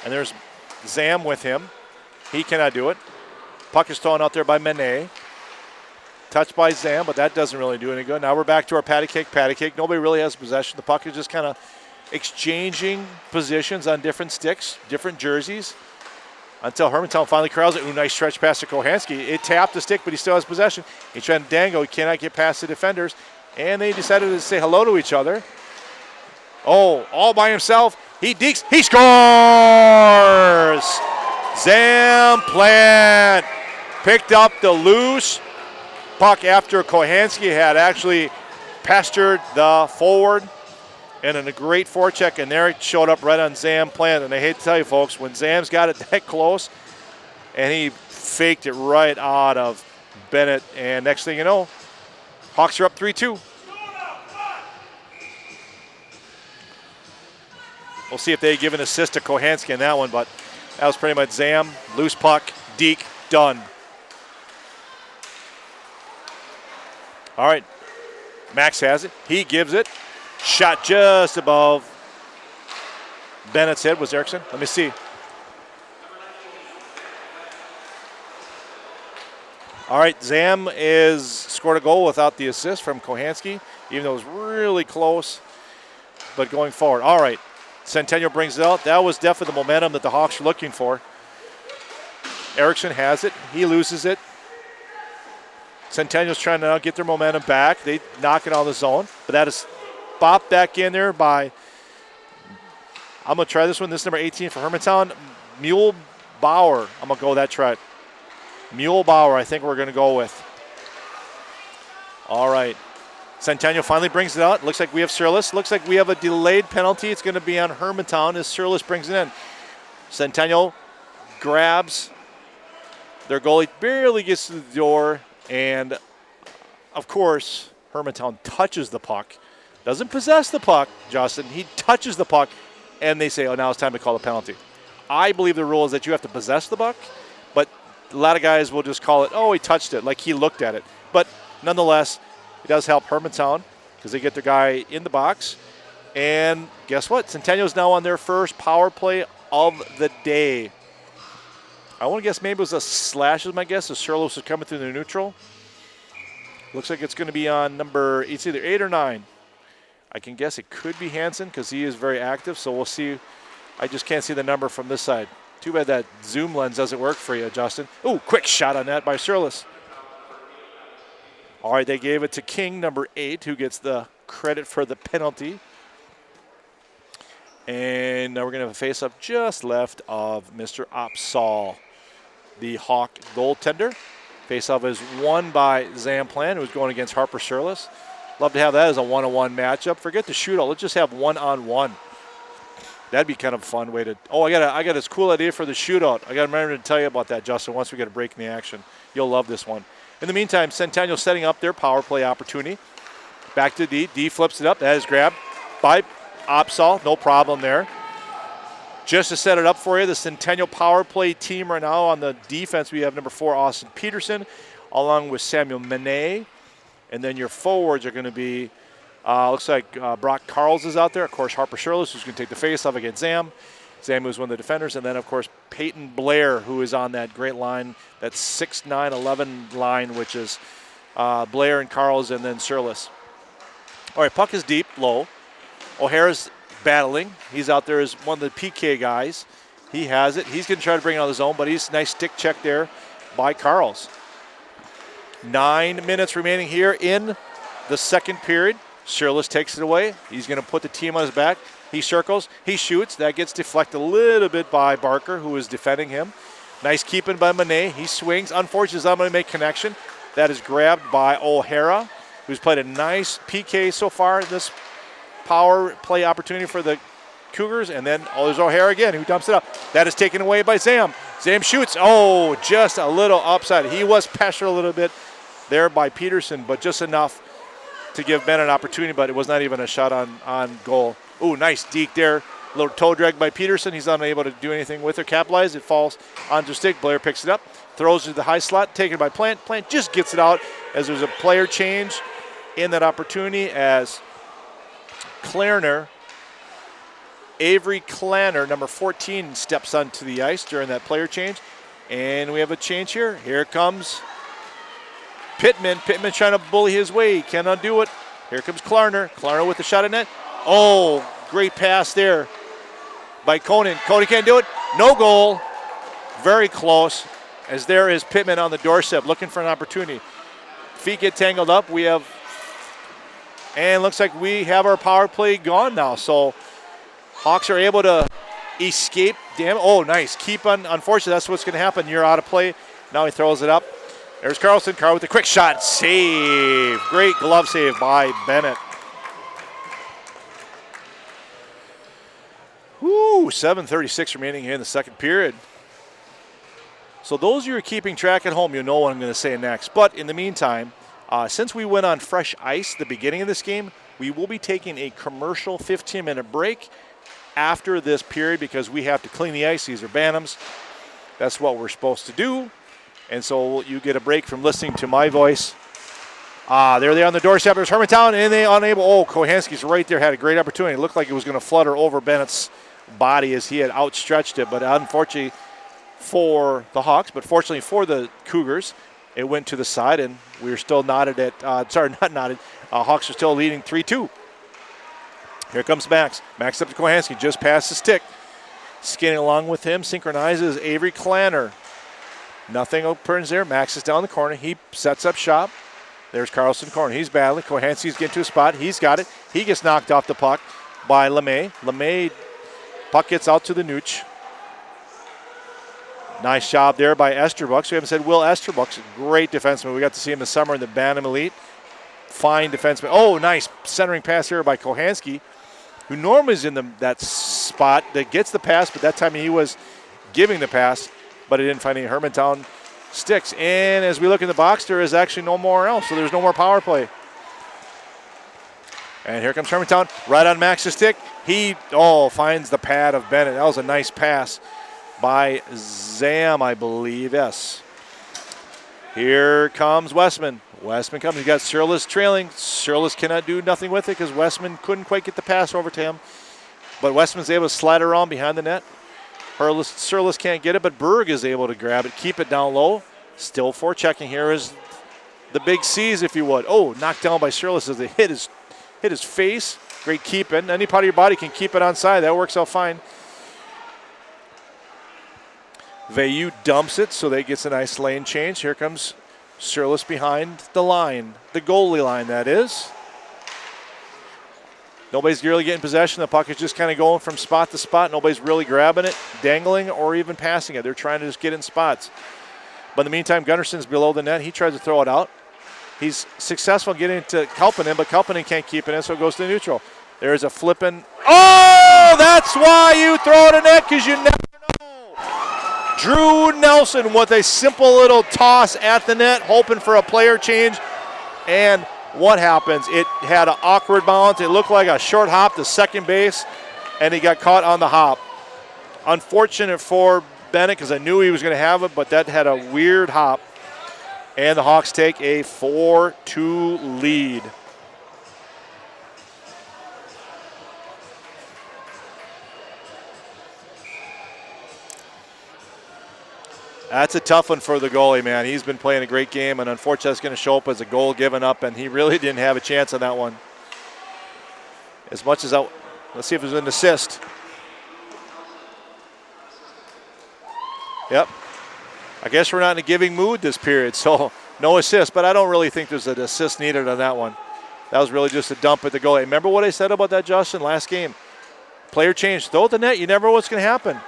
and there's Zam with him. He cannot do it. Puck is thrown out there by Manet. Touched by Zam, but that doesn't really do any good. Now we're back to our patty cake. Nobody really has possession. The puck is just kind of exchanging positions on different sticks, different jerseys, until Hermantown finally corrals it. Ooh, nice stretch pass to Kohanski. It tapped the stick, but he still has possession. He's trying to dangle. He cannot get past the defenders, and they decided to say hello to each other. Oh, all by himself. He dekes. He scores! Zam Plant picked up the loose puck after Kohanski had actually pestered the forward, and in a great forecheck, and there it showed up right on Zam Plant. And I hate to tell you, folks, when Zam's got it that close, and he faked it right out of Bennett, and next thing you know, Hawks are up 3-2. We'll see if they give an assist to Kohanski in that one, but that was pretty much Zam, loose puck, deke, done. All right, Max has it. He gives it. Shot just above Bennett's head. Was Erickson? Let me see. All right, Zam is scored a goal without the assist from Kohanski, even though it was really close, but going forward. All right, Centennial brings it out. That was definitely the momentum that the Hawks were looking for. Erickson has it. He loses it. Centennial's trying to now get their momentum back. They knock it out of the zone, but that is bopped back in there by, I'm going to try this one. This is number 18 for Hermantown, Mule Bauer. I'm going to go that try. Mule Bauer, I think we're going to go with. All right. Centennial finally brings it out. Looks like we have Surlis. Looks like we have a delayed penalty. It's going to be on Hermantown as Surlis brings it in. Centennial grabs their goalie, barely gets to the door, and of course, Hermantown touches the puck. Doesn't possess the puck, Justin. He touches the puck, and they say, oh, now it's time to call a penalty. I believe the rule is that you have to possess the puck, but a lot of guys will just call it, oh, he touched it, like he looked at it. But nonetheless, it does help Hermantown because they get their guy in the box. And guess what? Centennial's now on their first power play of the day. I want to guess maybe it was a slash is my guess. As Surlos is coming through the neutral. Looks like it's going to be on number, it's either 8 or 9. I can guess it could be Hansen because he is very active, so we'll see. I just can't see the number from this side. Too bad that zoom lens doesn't work for you, Justin. Oh, quick shot on that by Surlis. All right, they gave it to King, number 8, who gets the credit for the penalty. And now we're going to have a face-up just left of Mr. Opsal, the Hawk goaltender. Face-off is won by Zamplan, who's going against Harper Surlis. Love to have that as a one-on-one matchup. Forget the shootout. Let's just have one-on-one. That'd be kind of a fun way to. Oh, I got this cool idea for the shootout. I got to remember to tell you about that, Justin. Once we get a break in the action, you'll love this one. In the meantime, Centennial setting up their power play opportunity. Back to D. D flips it up. That is grabbed by Opsal. No problem there. Just to set it up for you, the Centennial power play team right now on the defense, we have number 4, Austin Peterson, along with Samuel Manet. And then your forwards are going to be, looks like Brock Carls is out there. Of course, Harper Shirless, who's going to take the face-off against Zam. Zam was one of the defenders. And then, of course, Peyton Blair, who is on that great line, that 6'9", 11 line, which is Blair and Carls and then Shirless. All right, puck is deep, low. O'Hara's battling. He's out there as one of the PK guys. He has it. He's going to try to bring it out of the zone, but he's nice stick check there by Carls. 9 minutes remaining here in the second period. Shirless takes it away. He's going to put the team on his back. He circles. He shoots. That gets deflected a little bit by Barker, who is defending him. Nice keeping by Manet. He swings. Unfortunately, he's not going to make connection. That is grabbed by O'Hara, who's played a nice PK so far in this power play opportunity for the Cougars. And then, there's O'Hara again, who dumps it up. That is taken away by Zam. Zam shoots. Oh, just a little upside. He was pressured a little bit there by Peterson, but just enough to give Ben an opportunity, but it was not even a shot on goal. Ooh, nice deke there. Little toe drag by Peterson. He's unable to do anything with it. Capitalize. It falls onto stick. Blair picks it up. Throws it to the high slot. Taken by Plant. Plant just gets it out as there's a player change in that opportunity as Avery Klanner, number 14, steps onto the ice during that player change. And we have a change here. Here comes Pittman. Pittman trying to bully his way. He cannot do it. Here comes Klarner. Klarner with the shot at net. Oh, great pass there by Conan. Conan can't do it. No goal. Very close. As there is Pittman on the doorstep looking for an opportunity. Feet get tangled up. And looks like we have our power play gone now. So Hawks are able to escape. Damn. Oh, nice. Keep on. Unfortunately, that's what's going to happen. You're out of play. Now he throws it up. There's Carlson. Carl with a quick shot. Save. Great glove save by Bennett. Woo, 7:36 remaining here in the second period. So those of you who are keeping track at home, you know what I'm going to say next. But in the meantime, since we went on fresh ice at the beginning of this game, we will be taking a commercial 15-minute break after this period because we have to clean the ice. These are Bantams. That's what we're supposed to do. And so you get a break from listening to my voice. There they are on the doorstep. There's Hermantown, and they unable. Oh, Kohanski's right there. Had a great opportunity. It looked like it was going to flutter over Bennett's body as he had outstretched it. But unfortunately for the Hawks, but fortunately for the Cougars, it went to the side, and we were still knotted at, not knotted. Hawks are still leading 3-2. Here comes Max. Max up to Kohanski, just past the stick. Skinning along with him, synchronizes Avery Klanner. Nothing opens there. Max is down the corner. He sets up shop. There's Carlson corner. He's battling. Kohanski's getting to a spot. He's got it. He gets knocked off the puck by LeMay. LeMay, puck gets out to the Nooch. Nice job there by Esterbucks. We haven't said Will Esterbucks, a great defenseman. We got to see him this summer in the Bantam Elite. Fine defenseman. Oh, nice centering pass here by Kohanski, who normally is in that spot that gets the pass, but that time he was giving the pass, but he didn't find any Hermantown sticks. And as we look in the box, there is actually no more else, so there's no more power play. And here comes Hermantown, right on Max's stick. He, finds the pad of Bennett. That was a nice pass by Zam, I believe, yes. Here comes Westman. Westman comes. He's got Sirlis trailing. Sirlis cannot do nothing with it because Westman couldn't quite get the pass over to him. But Westman's able to slide around behind the net. Sirlis can't get it, but Berg is able to grab it, keep it down low. Still forechecking. Here is the big C's, if you would. Oh, knocked down by Sirlis as they hit his face. Great keeping. Any part of your body can keep it onside. That works out fine. Vayu dumps it, so that gets a nice lane change. Here comes Sirlis behind the line, the goalie line, that is. Nobody's really getting possession. The puck is just kind of going from spot to spot. Nobody's really grabbing it, dangling, or even passing it. They're trying to just get in spots. But in the meantime, Gunnarson's below the net. He tries to throw it out. He's successful getting it to Kalpanen, but Kalpanen can't keep it in, so it goes to the neutral. There's a flipping. Oh, that's why you throw it in net, because you never know. Drew Nelson with a simple little toss at the net, hoping for a player change. And what happens? It had an awkward bounce. It looked like a short hop to second base, and he got caught on the hop. Unfortunate for Bennett, because I knew he was going to have it, but that had a weird hop. And the Hawks take a 4-2 lead. That's a tough one for the goalie, man. He's been playing a great game, and unfortunately it's going to show up as a goal given up, and he really didn't have a chance on that one. As much as let's see if there's an assist. Yep. I guess we're not in a giving mood this period, so no assist, but I don't really think there's an assist needed on that one. That was really just a dump at the goalie. Remember what I said about that, Justin, last game? Player change. Throw at the net. You never know what's going to happen.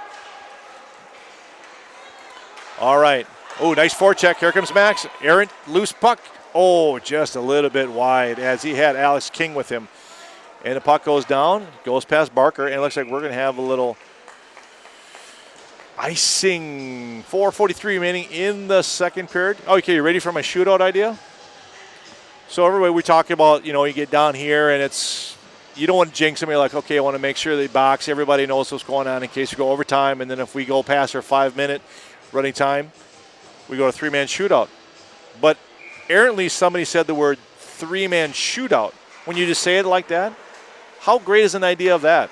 All right. Oh, nice forecheck. Here comes Max. Errant, loose puck. Oh, just a little bit wide as he had Alex King with him. And the puck goes down, goes past Barker, and it looks like we're going to have a little icing. 4:43 remaining in the second period. Okay, you ready for my shootout idea? So everybody, we talk about, you get down here and it's you don't want to jinx them. You're like, okay, I want to make sure they box. Everybody knows what's going on in case we go overtime. And then if we go past our 5-minute running time, we go to 3-man shootout. But errantly, somebody said the word 3-man shootout. When you just say it like that, how great is an idea of that?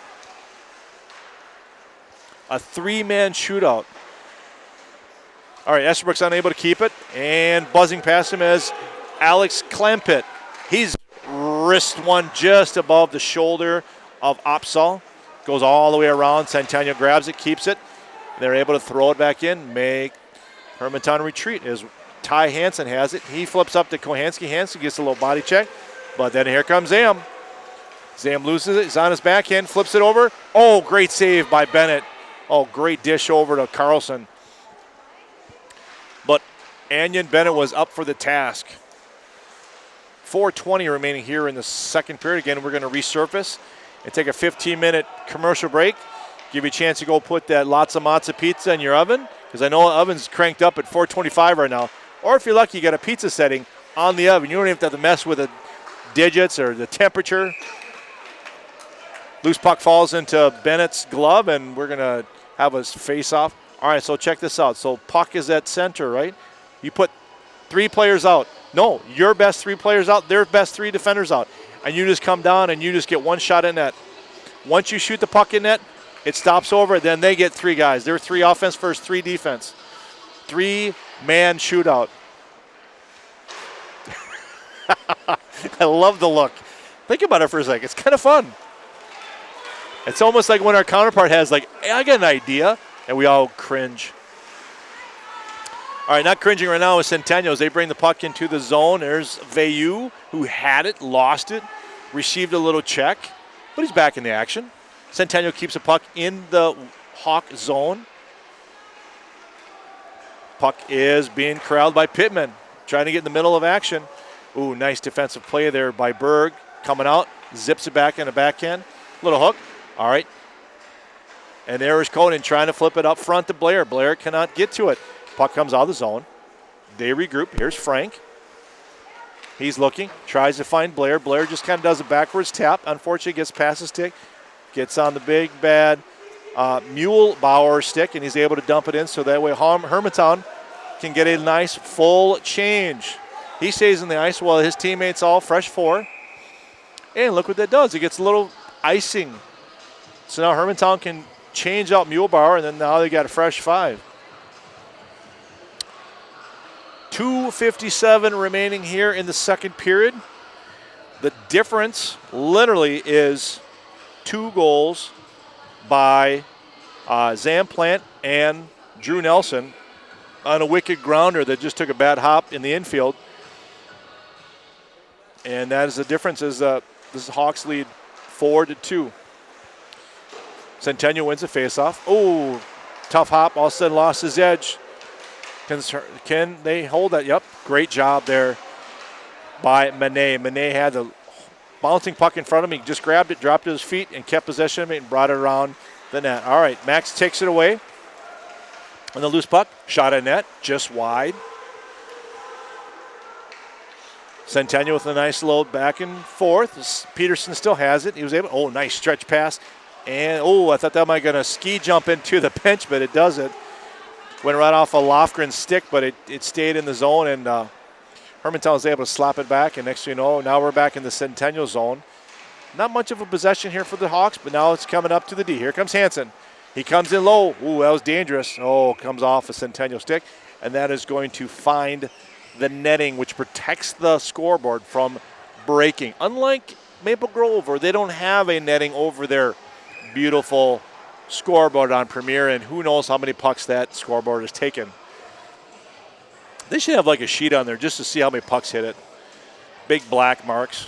A 3-man shootout. All right, Estabrook's unable to keep it. And buzzing past him is Alex Clampett. He's wrist one just above the shoulder of Opsal. Goes all the way around. Centennial grabs it, keeps it. They're able to throw it back in, make Hermantown retreat as Ty Hansen has it. He flips up to Kohanski. Hansen gets a little body check, but then here comes Zam. Zam loses it. He's on his backhand, flips it over. Oh, great save by Bennett. Oh, great dish over to Carlson. But Anion Bennett was up for the task. 4:20 remaining here in the second period. Again, we're going to resurface and take a 15-minute commercial break. Give you a chance to go put that lots of matzo pizza in your oven, because I know the oven's cranked up at 425 right now. Or if you're lucky, you got a pizza setting on the oven. You don't even have to mess with the digits or the temperature. Loose puck falls into Bennett's glove, and we're going to have a face-off. All right, so check this out. So puck is at center, right? You put 3 players out. No, your best 3 players out, their best 3 defenders out. And you just come down and you just get one shot in net. Once you shoot the puck in net, it stops over, then they get 3 guys. They're 3 offense versus 3 defense. 3-man shootout. I love the look. Think about it for a second. It's kind of fun. It's almost like when our counterpart has like, hey, I got an idea, and we all cringe. All right, not cringing right now is Centennial as they bring the puck into the zone. There's Veilleux, who had it, lost it, received a little check, but he's back in the action. Centennial keeps the puck in the Hawk zone. Puck is being corralled by Pittman, trying to get in the middle of action. Ooh, nice defensive play there by Berg. Coming out, zips it back in a backhand. Little hook. All right. And there is Conan trying to flip it up front to Blair. Blair cannot get to it. Puck comes out of the zone. They regroup. Here's Frank. He's looking, tries to find Blair. Blair just kind of does a backwards tap. Unfortunately, gets past his stick. Gets on the big, bad Muehlbauer stick, and he's able to dump it in. So that way Hermantown can get a nice full change. He stays in the ice while his teammates all fresh 4. And look what that does. It gets a little icing. So now Hermantown can change out Muehlbauer, and then now they got a fresh 5. 2:57 remaining here in the second period. The difference literally is 2 goals by Zam Plant and Drew Nelson on a wicked grounder that just took a bad hop in the infield. And that is the difference. Is this is Hawks lead 4-2. Centennial wins the faceoff. Oh, tough hop. All of a sudden lost his edge. Can they hold that? Yep. Great job there by Manet. Manet had the bouncing puck in front of him. He just grabbed it, dropped it to his feet, and kept possession of it and brought it around the net. All right, Max takes it away. And the loose puck, shot at net, just wide. Centennial with a nice load back and forth. Peterson still has it. He was able, oh, nice stretch pass. And, oh, I thought that might going to ski jump into the bench, but it doesn't. Went right off of Lofgren's stick, but it stayed in the zone, and Hermantown was able to slap it back. And next thing you know, now we're back in the Centennial zone. Not much of a possession here for the Hawks, but now it's coming up to the D. Here comes Hansen. He comes in low. Ooh, that was dangerous. Oh, comes off a Centennial stick, and that is going to find the netting, which protects the scoreboard from breaking. Unlike Maple Grove, where they don't have a netting over their beautiful scoreboard on Premier, and who knows how many pucks that scoreboard has taken. They should have like a sheet on there just to see how many pucks hit it. Big black marks.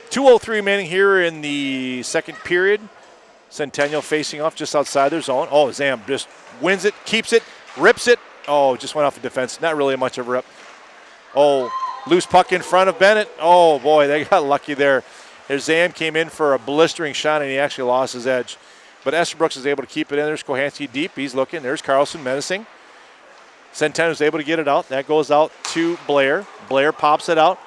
2:03 remaining here in the second period. Centennial facing off just outside their zone. Oh, Zam just wins it, keeps it, rips it. Oh, just went off the defense. Not really much of a rip. Oh, loose puck in front of Bennett. Oh, boy, they got lucky there. Zam came in for a blistering shot, and he actually lost his edge. But Estabrook is able to keep it in. There's Kohanski deep. He's looking. There's Carlson menacing. Centennial is able to get it out. That goes out to Blair. Blair pops it out.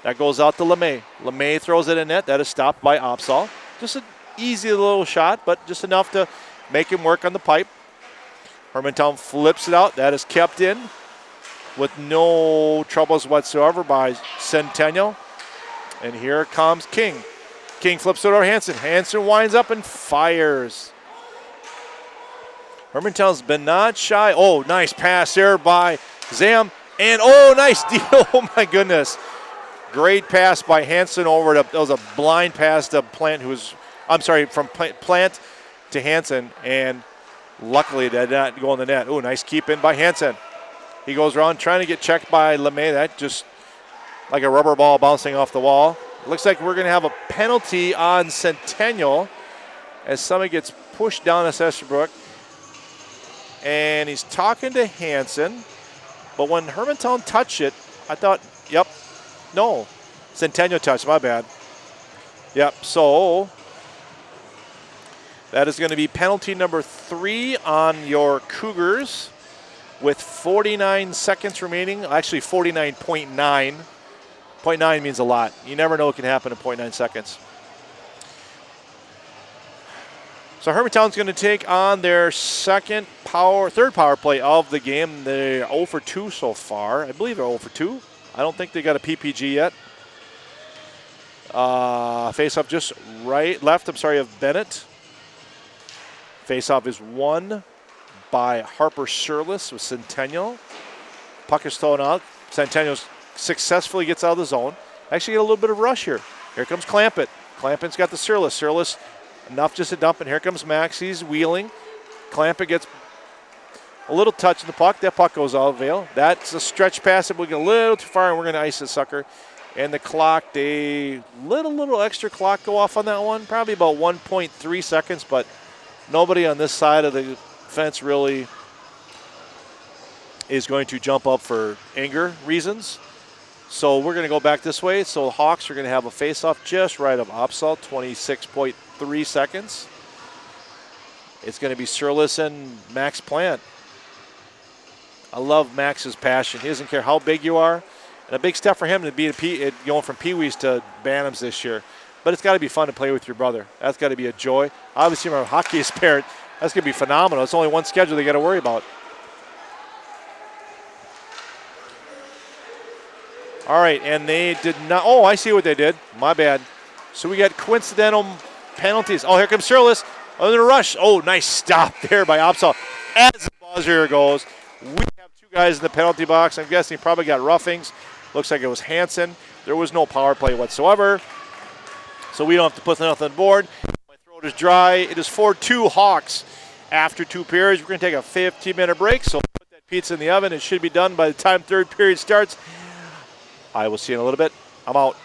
That goes out to LeMay. LeMay throws it in net. That is stopped by Opsahl. Just an easy little shot, but just enough to make him work on the pipe. Hermantown flips it out. That is kept in with no troubles whatsoever by Centennial. And here comes King. King flips it over Hansen. Hansen winds up and fires. Hermantown's been not shy. Oh, nice pass there by Zam. And oh, nice deal. Oh, my goodness. Great pass by Hansen over to, that was a blind pass to Plant, from Plant to Hansen. And luckily, that did not go in the net. Oh, nice keep in by Hansen. He goes around trying to get checked by LeMay. That just like a rubber ball bouncing off the wall. Looks like we're going to have a penalty on Centennial as somebody gets pushed down to Esterbrook. And he's talking to Hansen. But when Hermantown touched it, I thought, yep, no. Centennial touched, my bad. Yep, so that is going to be penalty number 3 on your Cougars with 49 seconds remaining. Actually, 49.9. 0.9 means a lot. You never know what can happen in 0.9 seconds. So Hermantown's going to take on their third power play of the game. They're 0 for 2 so far. I believe they're 0 for 2. I don't think they got a PPG yet. Face-off just left of Bennett. Face-off is won by Harper Shirless with Centennial. Puck is thrown out. Centennial successfully gets out of the zone. Actually get a little bit of rush here. Here comes Clampett. Clampett's got the Shirless. Shirless enough just to dump, and here comes Max. He's wheeling. Clampett gets a little touch in the puck. That puck goes out of Vail. That's a stretch pass that we get a little too far, and we're going to ice the sucker. And the clock, they little extra clock go off on that one. Probably about 1.3 seconds, but nobody on this side of the fence really is going to jump up for anger reasons. So we're going to go back this way. So the Hawks are going to have a face-off just right of Opsahl, 26.3 seconds. It's going to be Surlis and Max Plant. I love Max's passion. He doesn't care how big you are. And a big step for him to be going from Pee-wees to Bantams this year. But it's got to be fun to play with your brother. That's got to be a joy. Obviously, from a hockeyist parent, that's going to be phenomenal. It's only one schedule they got to worry about. All right, and they did not. Oh, I see what they did. My bad. So we got coincidental penalties. Oh, here comes Surlis. Oh, in a rush. Oh, nice stop there by Opsahl. As the buzzer goes, we have 2 guys in the penalty box. I'm guessing he probably got roughings. Looks like it was Hansen. There was no power play whatsoever. So we don't have to put nothing on the board. My throat is dry. It is 4-2 Hawks after 2 periods. We're going to take a 15-minute break. So put that pizza in the oven. It should be done by the time 3rd period starts. I will see you in a little bit. I'm out.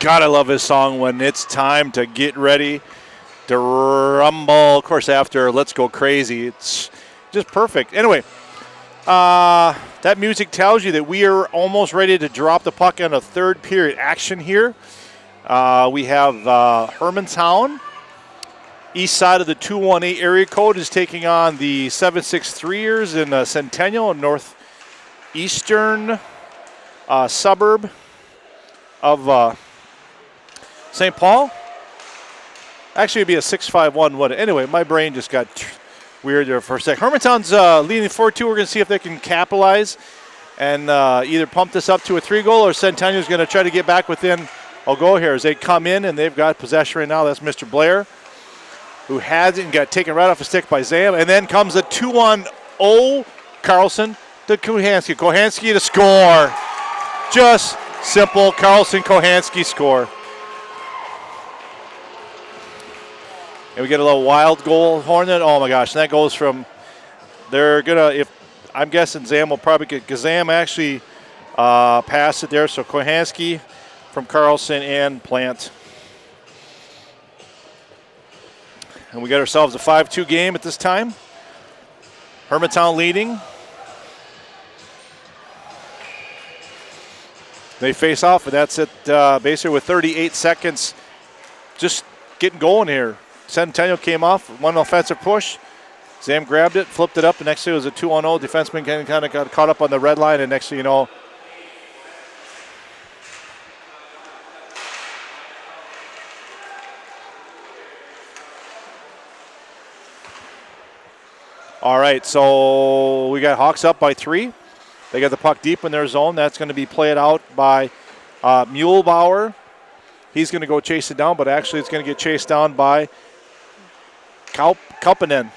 God, I love his song, When It's Time to Get Ready to Rumble. Of course, after Let's Go Crazy, it's just perfect. Anyway, that music tells you that we are almost ready to drop the puck on a third period action here. We have Hermantown, east side of the 218 area code, is taking on the 763ers in Centennial, a northeastern suburb of St. Paul. Actually, it'd be a 651. What? Anyway, my brain just got weird there for a sec. Hermantown's leading 4-2. We're going to see if they can capitalize and either pump this up to a 3-goal, or Centennial's going to try to get back within a goal here as they come in, and they've got possession right now. That's Mr. Blair, who has it and got taken right off a stick by Zam. And then comes a 2-on-0 Carlson to Kohanski. Kohanski to score. Just simple. Carlson, Kohanski score. And we get a little wild goal horn. Oh my gosh, and that goes from, they're gonna, if I'm guessing Zam will probably get, because Zam actually passed it there. So Kohanski from Carlson and Plant. And we got ourselves a 5-2 game at this time. Hermantown leading. They face off, and that's it basically with 38 seconds just getting going here. Centennial came off, one offensive push. Zam grabbed it, flipped it up, and next thing it was a 2-on-0. Defenseman kind of got caught up on the red line, and next thing you know, all right, so we got Hawks up by 3. They got the puck deep in their zone. That's going to be played out by Muehlbauer. He's going to go chase it down, but actually it's going to get chased down by Kauppinen.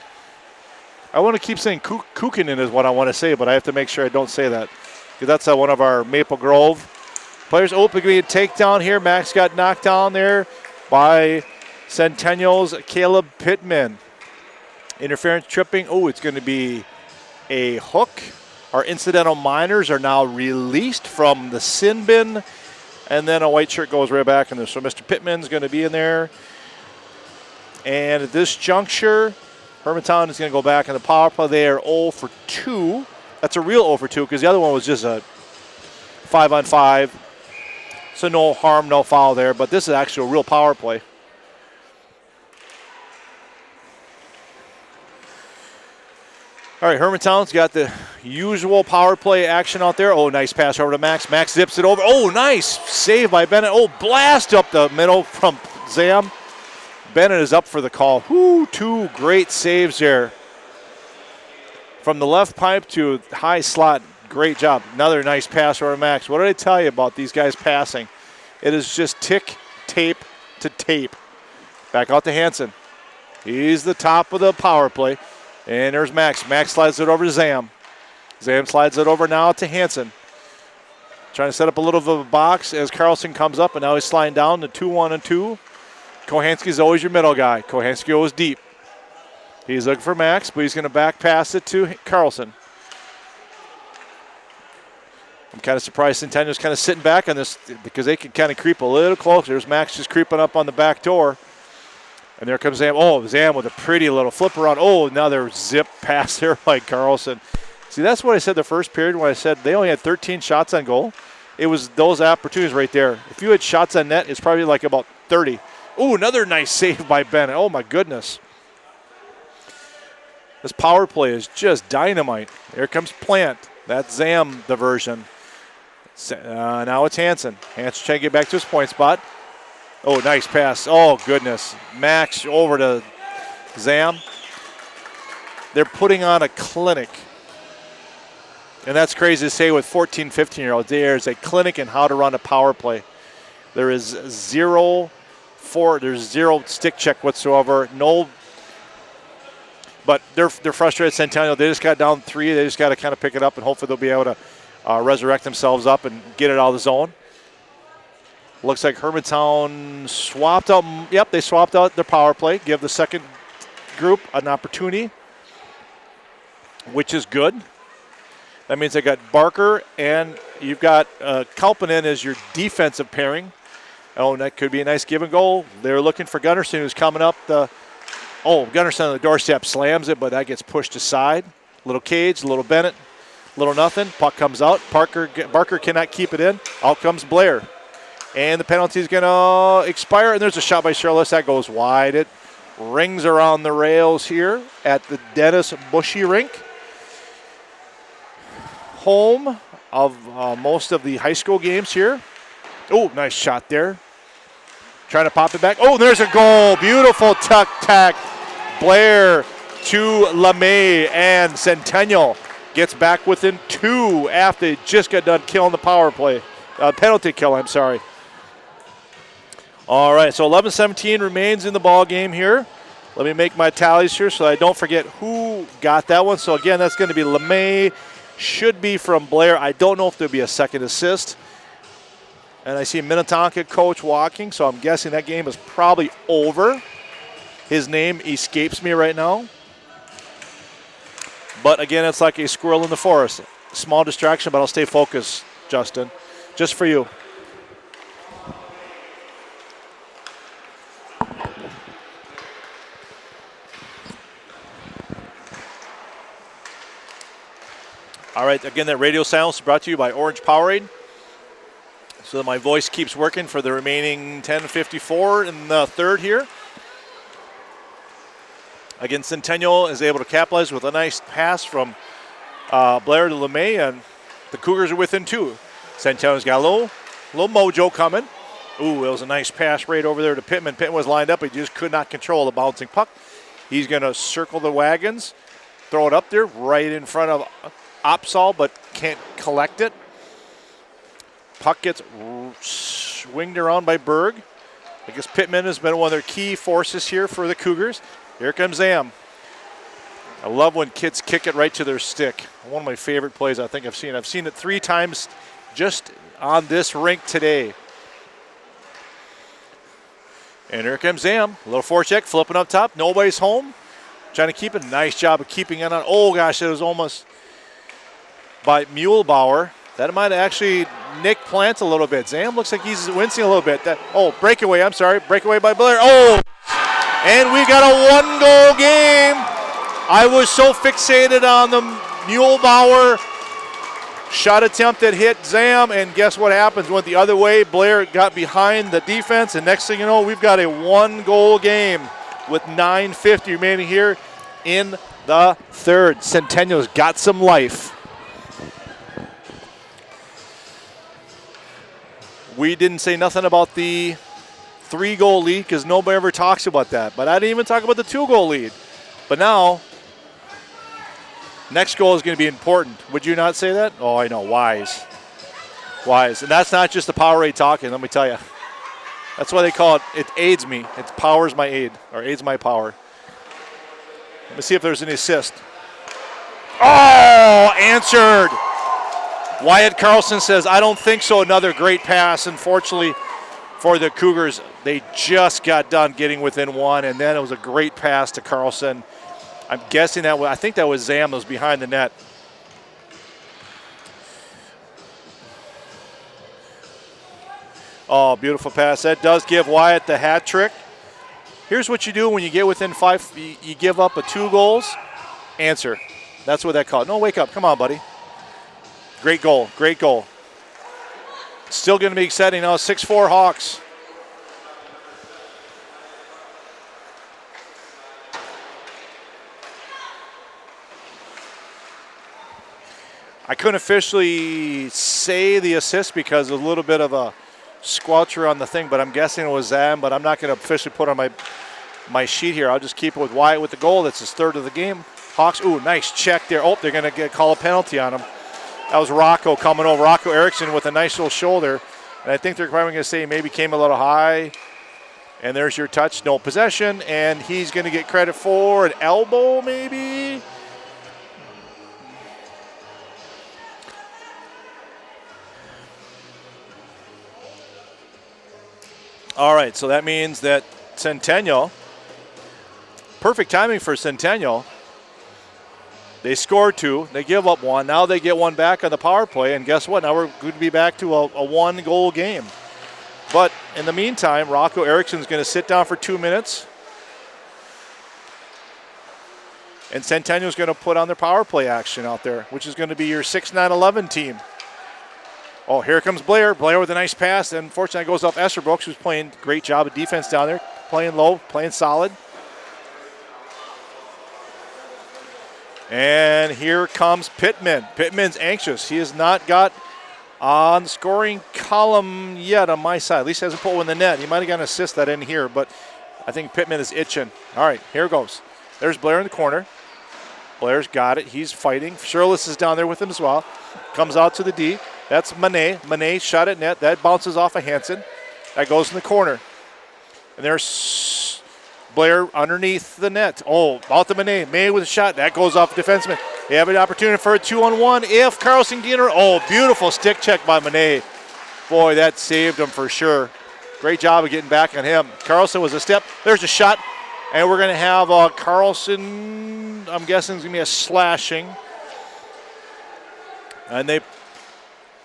I want to keep saying Kukinen is what I want to say, but I have to make sure I don't say that, because that's one of our Maple Grove players. Open a takedown here. Max got knocked down there by Centennial's Caleb Pittman. Interference tripping. Oh, it's going to be a hook. Our incidental minors are now released from the sin bin, and then a white shirt goes right back in there. So Mr. Pittman's going to be in there. And at this juncture, Hermantown is going to go back in the power play. They are 0 for 2. That's a real 0 for 2, because the other one was just a 5-on-5. So no harm, no foul there. But this is actually a real power play. All right, Hermantown's got the usual power play action out there. Oh, nice pass over to Max. Max zips it over. Oh, nice save by Bennett. Oh, blast up the middle from Zam. Bennett is up for the call. Whoo, 2 great saves there. From the left pipe to high slot, great job. Another nice pass over to Max. What did I tell you about these guys passing? It is just tick, tape to tape. Back out to Hansen. He's the top of the power play. And there's Max. Max slides it over to Zam. Zam slides it over now to Hansen. Trying to set up a little bit of a box as Carlson comes up, and now he's sliding down to 2-1-2. Kohanski's always your middle guy. Kohanski goes deep. He's looking for Max, but he's going to back pass it to Carlson. I'm kind of surprised Centennial's kind of sitting back on this, because they can kind of creep a little closer. There's Max just creeping up on the back door. And there comes Zam. Oh, Zam with a pretty little flip around. Oh, another zip pass there by Carlson. See, that's what I said the first period when I said they only had 13 shots on goal. It was those opportunities right there. If you had shots on net, it's probably like about 30. Oh, another nice save by Bennett. Oh, my goodness. This power play is just dynamite. Here comes Plant. That's Zam diversion. Now it's Hansen. Hansen trying to get back to his point spot. Oh, nice pass. Oh, goodness. Max over to Zam. They're putting on a clinic. And that's crazy to say with 14, 15-year-olds. There's a clinic in how to run a power play. There is zero stick check whatsoever. No, but they're frustrated. Centennial, they just got down 3. They just got to kind of pick it up, and hopefully they'll be able to resurrect themselves up and get it out of the zone. Looks like Hermantown swapped out. Yep, they swapped out their power play. Give the second group an opportunity, which is good. That means they got Barker, and you've got Kauppinen as your defensive pairing. Oh, and that could be a nice give and go. They're looking for Gunnarsson, who's coming up the. Oh, Gunnarsson on the doorstep slams it, but that gets pushed aside. Little Cage, little Bennett, little nothing. Puck comes out. Barker cannot keep it in. Out comes Blair. And the penalty is going to expire, and there's a shot by Charles. That goes wide. It rings around the rails here at the Dennis Bushy Rink. Home of most of the high school games here. Oh, nice shot there. Trying to pop it back. Oh, there's a goal. Beautiful tuck-tack. Blair to LeMay, and Centennial gets back within 2 after they just got done killing the power play. Penalty kill, I'm sorry. All right, so 11-17 remains in the ball game here. Let me make my tallies here so I don't forget who got that one. So, again, that's going to be LeMay. Should be from Blair. I don't know if there'll be a second assist. And I see Minnetonka coach walking, so I'm guessing that game is probably over. His name escapes me right now. But, again, it's like a squirrel in the forest. Small distraction, but I'll stay focused, Justin. Just for you. All right, again, that radio silence is brought to you by Orange Powerade. So that my voice keeps working for the remaining 10:54 in the third here. Again, Centennial is able to capitalize with a nice pass from Blair to LeMay, and the Cougars are within 2. Centennial's got a little mojo coming. Ooh, it was a nice pass right over there to Pittman. Pittman was lined up. He just could not control the bouncing puck. He's going to circle the wagons, throw it up there right in front of Opsal, but can't collect it. Puck gets swinged around by Berg. I guess Pittman has been one of their key forces here for the Cougars. Here comes Zam. I love when kids kick it right to their stick. One of my favorite plays I think I've seen. I've seen it 3 times just on this rink today. And here comes Zam. A little forecheck, flipping up top. Nobody's home. Trying to keep it. Nice job of keeping it on. Oh, gosh, it was almost by Muehlbauer. That might have actually nicked Plant a little bit. Zam looks like he's wincing a little bit. Breakaway, I'm sorry. Breakaway by Blair. Oh, and we got a 1-goal game. I was so fixated on the Muehlbauer shot attempt that hit Zam, and guess what happens? Went the other way. Blair got behind the defense, and next thing you know, we've got a 1-goal game with 9:50 remaining here in the third. Centennial's got some life. We didn't say nothing about the 3-goal lead because nobody ever talks about that. But I didn't even talk about the 2-goal lead. But now, next goal is going to be important. Would you not say that? Oh, I know. Wise. And that's not just the Powerade talking, let me tell you. That's why they call it, it aids me. It powers my aid, or aids my power. Let me see if there's an assist. Oh, answered. Wyatt Carlson says, I don't think so. Another great pass. Unfortunately for the Cougars, they just got done getting within 1, and then it was a great pass to Carlson. I'm guessing I think that was Zam that was behind the net. Oh, beautiful pass. That does give Wyatt the hat trick. Here's what you do when you get within 5. You give up 2 goals. Answer. That's what that called. No, wake up. Come on, buddy. Great goal. Still going to be exciting now. 6-4 Hawks. I couldn't officially say the assist because there's a little bit of a squelcher on the thing, but I'm guessing it was Zam, but I'm not going to officially put on my sheet here. I'll just keep it with Wyatt with the goal. That's his 3rd of the game. Hawks, ooh, nice check there. Oh, they're going to call a penalty on him. That was Rocco coming over. Rocco Erickson with a nice little shoulder. And I think they're probably going to say maybe came a little high. And there's your touch, no possession. And he's going to get credit for an elbow maybe. All right, so that means that Centennial, perfect timing for Centennial. They scored 2. They give up 1. Now they get 1 back on the power play. And guess what? Now we're going to be back to a 1-goal game. But in the meantime, Rocco Erickson's going to sit down for 2 minutes. And Centennial's going to put on their power play action out there, which is going to be your 6-9-11 team. Oh, here comes Blair. Blair with a nice pass. And unfortunately, it goes off Esterbrook, who's playing a great job of defense down there. Playing low, playing solid. And here comes Pittman. Pittman's anxious. He has not got on the scoring column yet on my side. At least he hasn't put one in the net. He might have got an assist that in here, but I think Pittman is itching. All right, here goes. There's Blair in the corner. Blair's got it. He's fighting. Shirless is down there with him as well. Comes out to the D. That's Manet. Manet shot at net. That bounces off of Hansen. That goes in the corner. And there's Blair underneath the net. Oh, out to Manet. Manet with a shot. That goes off the defenseman. They have an opportunity for a 2-on-1 if Carlson Diener. Oh, beautiful stick check by Manet. Boy, that saved him for sure. Great job of getting back on him. Carlson was a step. There's a shot. And we're going to have Carlson, I'm guessing it's going to be a slashing. And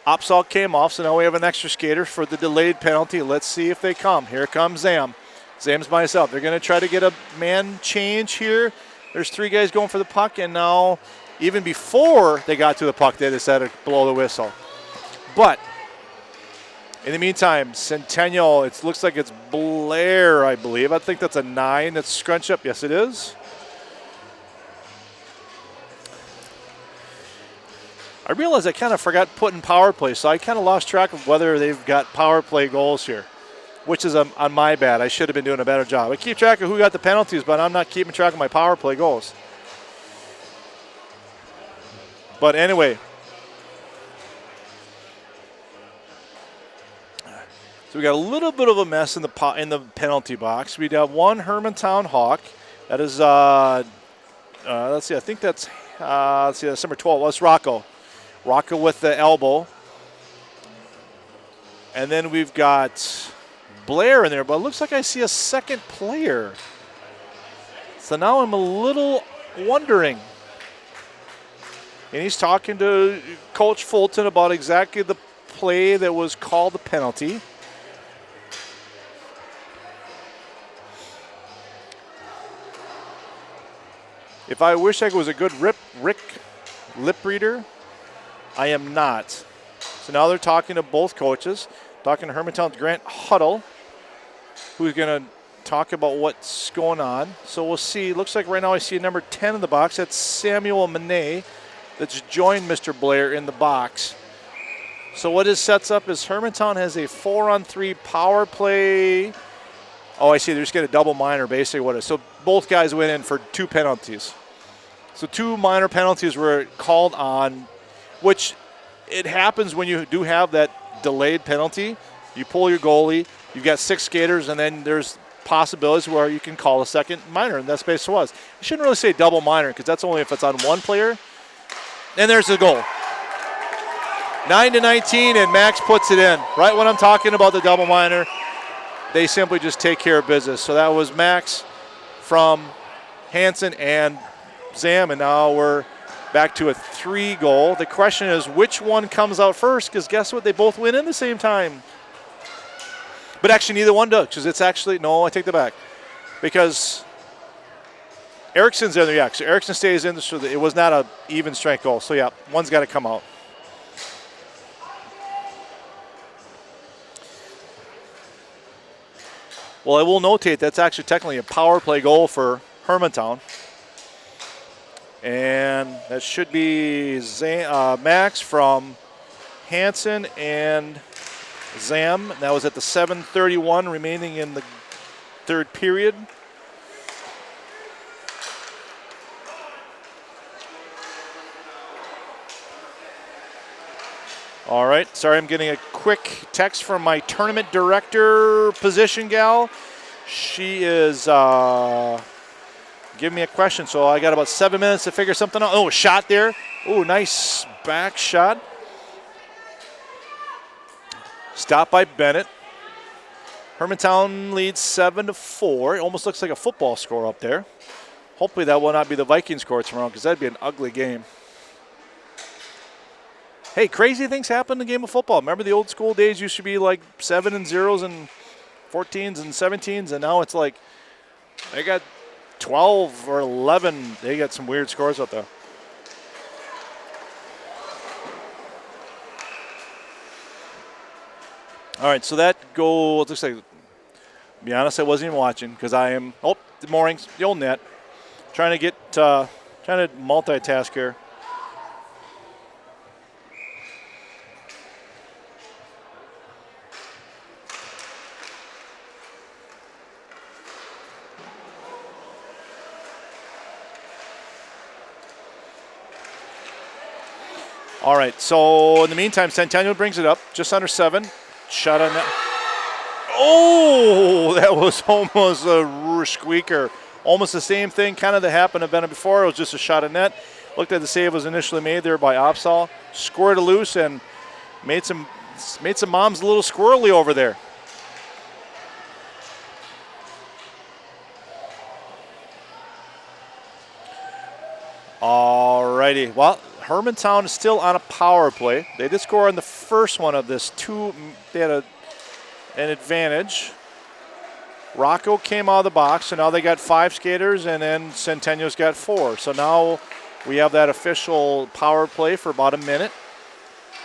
Opsal came off, so now we have an extra skater for the delayed penalty. Let's see if they come. Here comes Zam. Zam's by himself. They're going to try to get a man change here. There's 3 guys going for the puck, and now even before they got to the puck, they decided to blow the whistle. But in the meantime, Centennial, it looks like it's Blair, I believe. I think that's a 9 that's scrunched up. Yes, it is. I realized I kind of forgot putting power play, so I kind of lost track of whether they've got power play goals here, which is on my bad. I should have been doing a better job. I keep track of who got the penalties, but I'm not keeping track of my power play goals. But anyway, so we got a little bit of a mess in the penalty box. We have one Hermantown Hawk. That is, let's see, I think that's, that's number 12. Well, that's Rocco. Rocco with the elbow. And then we've got Blair in there, but it looks like I see a second player. So now I'm a little wondering. And he's talking to Coach Fulton about exactly the play that was called the penalty. If I wish I was a good Rick lip reader, I am not. So now they're talking to both coaches, talking to Hermantown's Grant Huddle, who's going to talk about what's going on. So we'll see. Looks like right now I see a number 10 in the box. That's Samuel Manet that's joined Mr. Blair in the box. So what this sets up is Hermantown has a 4-on-3 power play. Oh, I see. They're just getting a double minor, basically what it is. So both guys went in for 2 penalties. So 2 minor penalties were called on, which it happens when you do have that delayed penalty. You pull your goalie, you've got 6 skaters, and then there's possibilities where you can call a second minor, and that's basically what it was. You shouldn't really say double minor because that's only if it's on one player. And there's the goal. 9-19, and Max puts it in. Right when I'm talking about the double minor, they simply just take care of business. So that was Max from Hansen and Zam, and now we're back to a 3-goal. The question is which one comes out first, because guess what? They both went in the same time. But actually neither one does, because it's actually, no, I take that back. Because Erickson's in there, yeah. So Erickson stays in, so it was not an even strength goal. So yeah, one's got to come out. Well, I will notate that's actually technically a power play goal for Hermantown. And that should be Max from Hansen and Zam. That was at the 7:31 remaining in the 3rd period. All right, sorry, I'm getting a quick text from my tournament director position gal. She is giving me a question, so I got about 7 minutes to figure something out. Oh, a shot there. Oh, nice back shot. Stopped by Bennett. Hermantown leads 7-4. It almost looks like a football score up there. Hopefully that will not be the Viking score tomorrow, because that'd be an ugly game. Hey, crazy things happen in the game of football. Remember the old school days used to be like 7-0s and 14s and 17s, and now it's like they got 12 or 11. They got some weird scores out there. All right, so that goal, looks like, to be honest, I wasn't even watching because I am, the moorings, the old net. Trying to multitask here. All right, so in the meantime, Centennial brings it up, just under 7. Shot on that. Oh, that was almost a squeaker. Almost the same thing kind of that happened to Bennett before. It was just a shot of net. Looked like the save was initially made there by Opsahl. Squirted it loose and made some moms a little squirrely over there. All righty. Well, Hermantown is still on a power play. They did score on the first one of this. They had an advantage. Rocco came out of the box, so now they got 5 skaters, and then Centennial's got 4. So now we have that official power play for about a minute.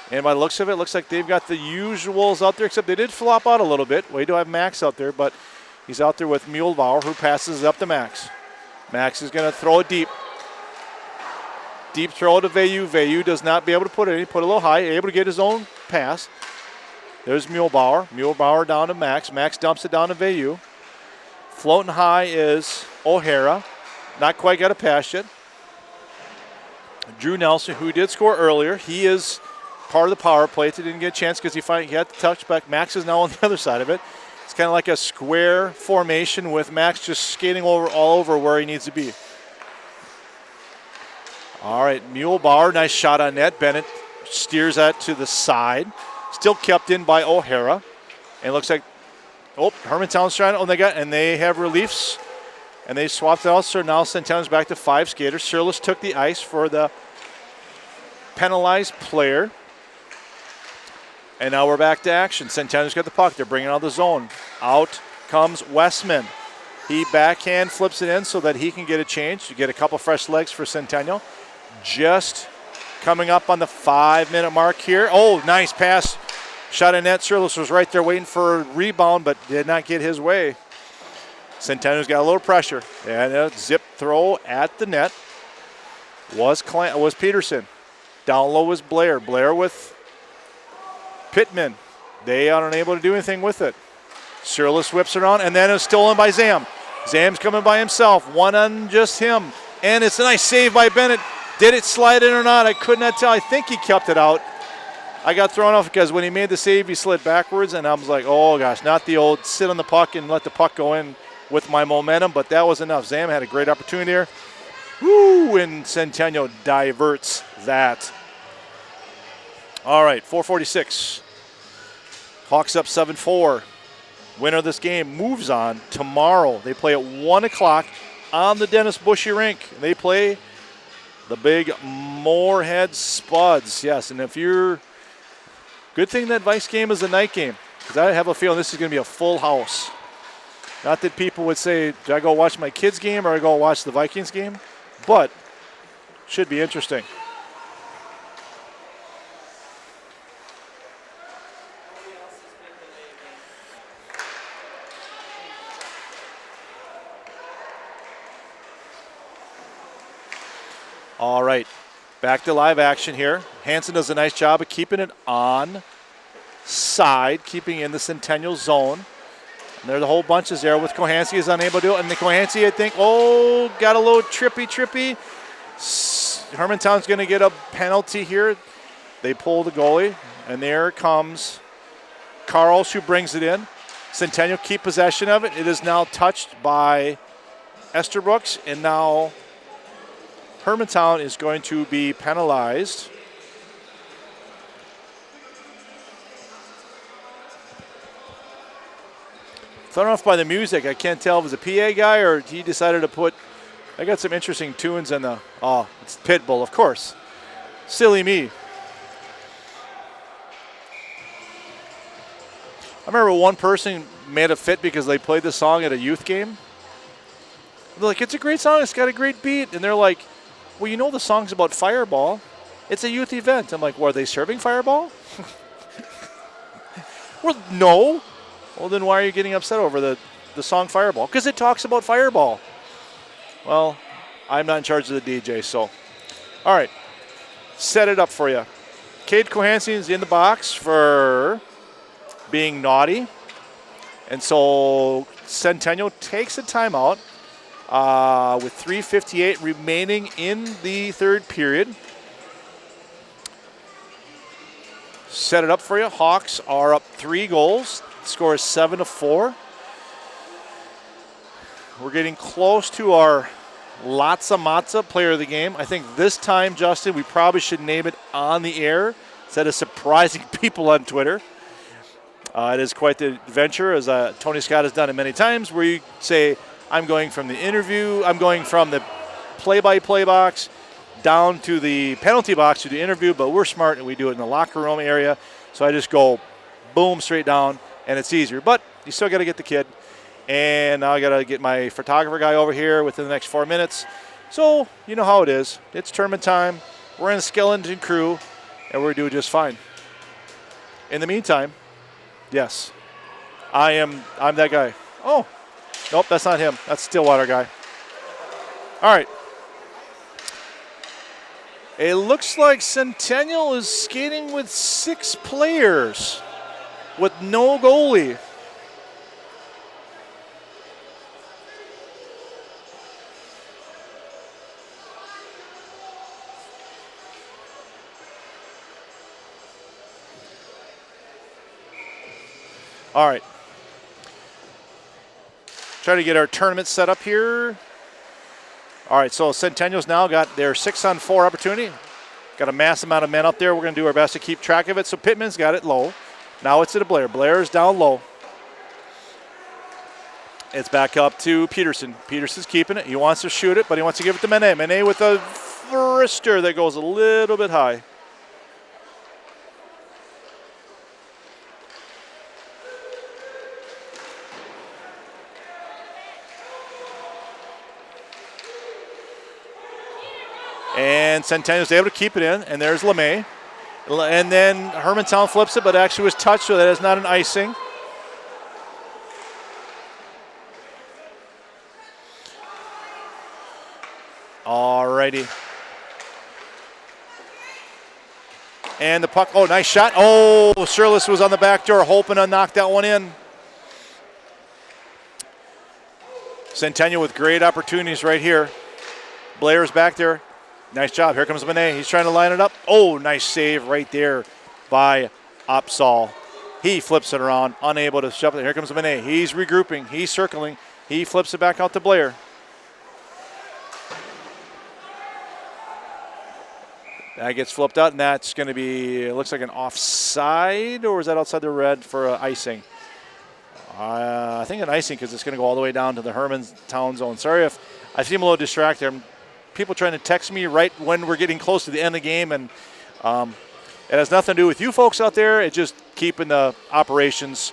And by the looks of it, looks like they've got the usuals out there, except they did flop out a little bit. We do have Max out there, but he's out there with Muehlbauer, who passes it up to Max. Max is going to throw it deep. Deep throw to Veilleux. Veilleux does not be able to put it in. He put it a little high, able to get his own pass. There's Muehlbauer. Muehlbauer down to Max. Max dumps it down to Veilleux. Floating high is O'Hara. Not quite got a pass yet. Drew Nelson, who did score earlier, he is part of the power play. He didn't get a chance because he had the touchback. Max is now on the other side of it. It's kind of like a square formation with Max just skating all over where he needs to be. All right, Muehlbauer, nice shot on net. Bennett steers that to the side. Still kept in by O'Hara. And it looks like, Hermantown's trying to, and they have reliefs. And they swapped it out, so now Centennial's back to 5 skaters. Sirlis took the ice for the penalized player. And now we're back to action. Centennial's got the puck. They're bringing out the zone. Out comes Westman. He backhand flips it in so that he can get a change to get a couple fresh legs for Centennial. Just coming up on the 5-minute mark here. Oh, nice pass. Shot in net. Sirlis was right there waiting for a rebound, but did not get his way. Centennial's got a little pressure. And a zip throw at the net was Peterson. Down low was Blair. Blair with Pittman. They are unable to do anything with it. Sirlis whips around, and then it's stolen by Zam. Zam's coming by himself. One on just him. And it's a nice save by Bennett. Did it slide in or not? I could not tell. I think he kept it out. I got thrown off because when he made the save, he slid backwards, and I was like, oh, gosh, not the old sit on the puck and let the puck go in with my momentum, but that was enough. Zam had a great opportunity there. Woo, and Centennial diverts that. All right, 4:46. Hawks up 7-4. Winner of this game moves on tomorrow. They play at 1 o'clock on the Dennis Bushy rink. They play the big Moorhead Spuds. Yes, and if you're – good thing that Vice game is a night game, because I have a feeling this is going to be a full house. Not that people would say, do I go watch my kids' game or I go watch the Vikings game? But should be interesting. All right, back to live action here. Hansen does a nice job of keeping it on side, keeping in the Centennial zone. And there's a whole bunch is there with Kohansky is unable to do it. And the Kohansky, I think, got a little trippy. Hermantown's going to get a penalty here. They pull the goalie, and there comes Carls, who brings it in. Centennial keep possession of it. It is now touched by Esterbrooks, and now Hermantown is going to be penalized. Thrown off by the music. I can't tell if it was a PA guy or he decided to put. I got some interesting tunes in the. Oh, it's Pitbull, of course. Silly me. remember one person made a fit because they played the song at a youth game. They're like, it's a great song. It's got a great beat. And they're like, well, you know the song's about Fireball. It's a youth event. I'm like, well, are they serving Fireball? Well, no. Well, then why are you getting upset over the song Fireball? Because it talks about Fireball. Well, I'm not in charge of the DJ, so. All right. Set it up for you. Cade Cohansian's in the box for being naughty. And so Centennial takes a timeout with 3:58 remaining in the third period. Set it up for you. Hawks are up 3 goals. Score is 7-4. We're getting close to our Latza Matza player of the game. I think this time, Justin, we probably should name it on the air instead of surprising people on Twitter. It is quite the adventure, as Tony Scott has done it many times, where you say, I'm going from the play-by-play box down to the penalty box to the interview, but we're smart and we do it in the locker room area. So I just go boom, straight down, and it's easier. But you still got to get the kid. And now I got to get my photographer guy over here within the next 4 minutes. So you know how it is. It's tournament time. We're in a skeleton crew, and we're doing just fine. In the meantime, yes, I'm that guy. Oh, nope, that's not him. That's Stillwater guy. All right. It looks like Centennial is skating with 6 players with no goalie. All right. Try to get our tournament set up here. All right, so Centennial's now got their 6-on-4 opportunity. Got a mass amount of men up there. We're going to do our best to keep track of it. So Pittman's got it low. Now it's to Blair. Blair's down low. It's back up to Peterson. Peterson's keeping it. He wants to shoot it, but he wants to give it to Mene. Mene with a wrister that goes a little bit high. And Centennial's able to keep it in, and there's LeMay. And then Hermantown flips it, but actually was touched, so that is not an icing. All righty. And the puck, oh, nice shot. Oh, Shirless was on the back door, hoping to knock that one in. Centennial with great opportunities right here. Blair's back there. Nice job. Here comes Mene. He's trying to line it up. Oh, nice save right there by Opsal. He flips it around, unable to shove it. Here comes Mene. He's regrouping. He's circling. He flips it back out to Blair. That gets flipped out, and that's going to be, it looks like an offside, or is that outside the red for icing? I think an icing because it's going to go all the way down to the Hermantown zone. Sorry if I seem a little distracted. People trying to text me right when we're getting close to the end of the game, and it has nothing to do with you folks out there. It's just keeping the operations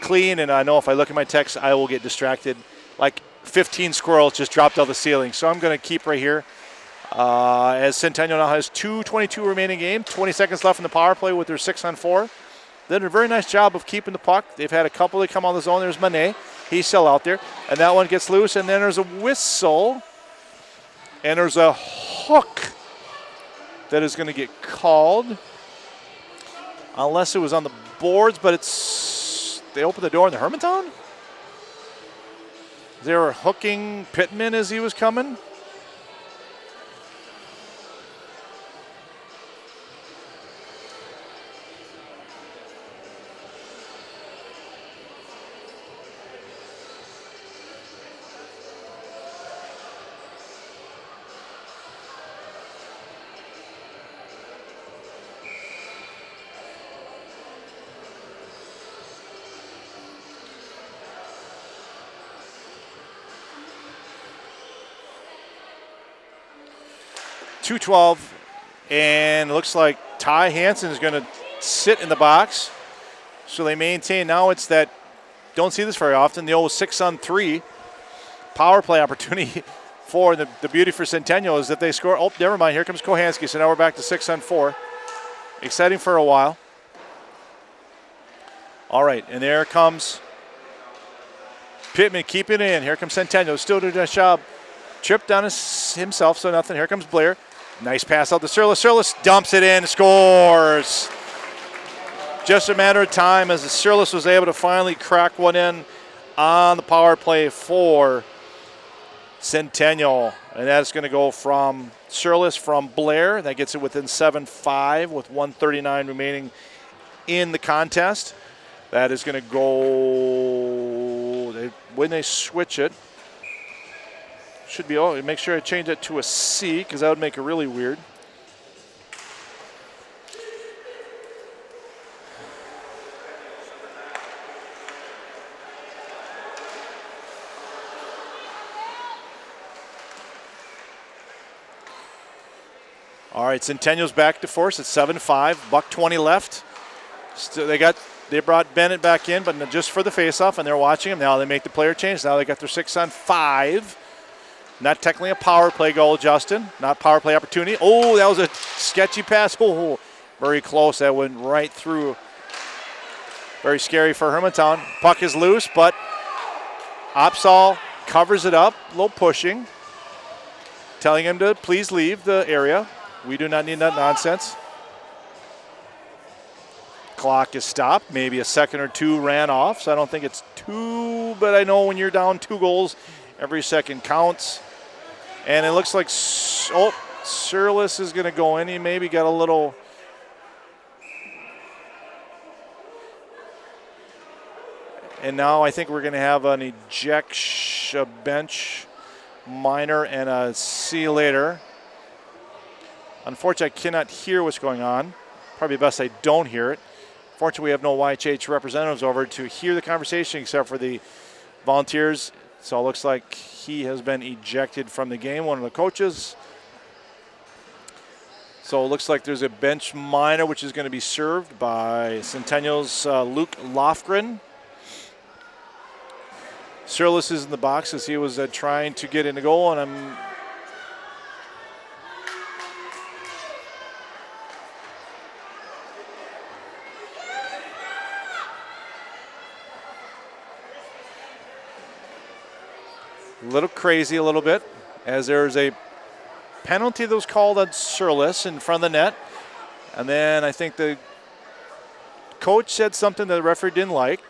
clean, and I know if I look at my text, I will get distracted. Like 15 squirrels just dropped out the ceiling. So I'm going to keep right here. As Centennial now has 2:22 remaining game, 20 seconds left in the power play with their 6-on-4. They did a very nice job of keeping the puck. They've had a couple that come on the zone. There's Mene. He's still out there, and that one gets loose, and then there's a whistle. And there's a hook that is going to get called. Unless it was on the boards, but they opened the door in the Hermantown? They were hooking Pittman as he was coming. .212, and it looks like Ty Hansen is going to sit in the box. So they maintain. Now it's that, don't see this very often, the old 6-on-3 power play opportunity for the beauty for Centennial is that they score. Oh, never mind. Here comes Kohanski. So now we're back to 6-on-4. Exciting for a while. All right, and there comes Pittman keeping it in. Here comes Centennial. Still doing a job. Tripped on himself, so nothing. Here comes Blair. Nice pass out to Sirlis. Sirlis dumps it in, scores. Just a matter of time as Sirlis was able to finally crack one in on the power play for Centennial. And that's going to go from Sirlis from Blair. That gets it within 7-5 with 1:39 remaining in the contest. That is going to go, when they switch it, should be, oh, make sure I change it to a C because that would make it really weird. All right, Centennial's back to force at 7-5, $1:20 left. Still, they brought Bennett back in, but just for the faceoff, and they're watching him. Now they make the player change. Now they got their 6-on-5. Not technically a power play goal, Justin. Not power play opportunity. Oh, that was a sketchy pass. Oh, very close. That went right through. Very scary for Hermantown. Puck is loose, but Opsahl covers it up. A little pushing. Telling him to please leave the area. We do not need that nonsense. Clock is stopped. Maybe a second or two ran off, so I don't think it's two, but I know when you're down 2 goals, every second counts. And it looks like, oh, Sirlis is going to go in. He maybe got a little. And now I think we're going to have an ejection, a bench minor, and a see you later. Unfortunately, I cannot hear what's going on. Probably best I don't hear it. Fortunately, we have no YHH representatives over to hear the conversation except for the volunteers. So it looks like he has been ejected from the game, one of the coaches. So it looks like there's a bench minor, which is going to be served by Centennial's Luke Lofgren. Sirlis is in the box as he was trying to get in the goal, and I'm a little crazy a little bit as there's a penalty that was called on Sirlis in front of the net. And then I think the coach said something that the referee didn't like.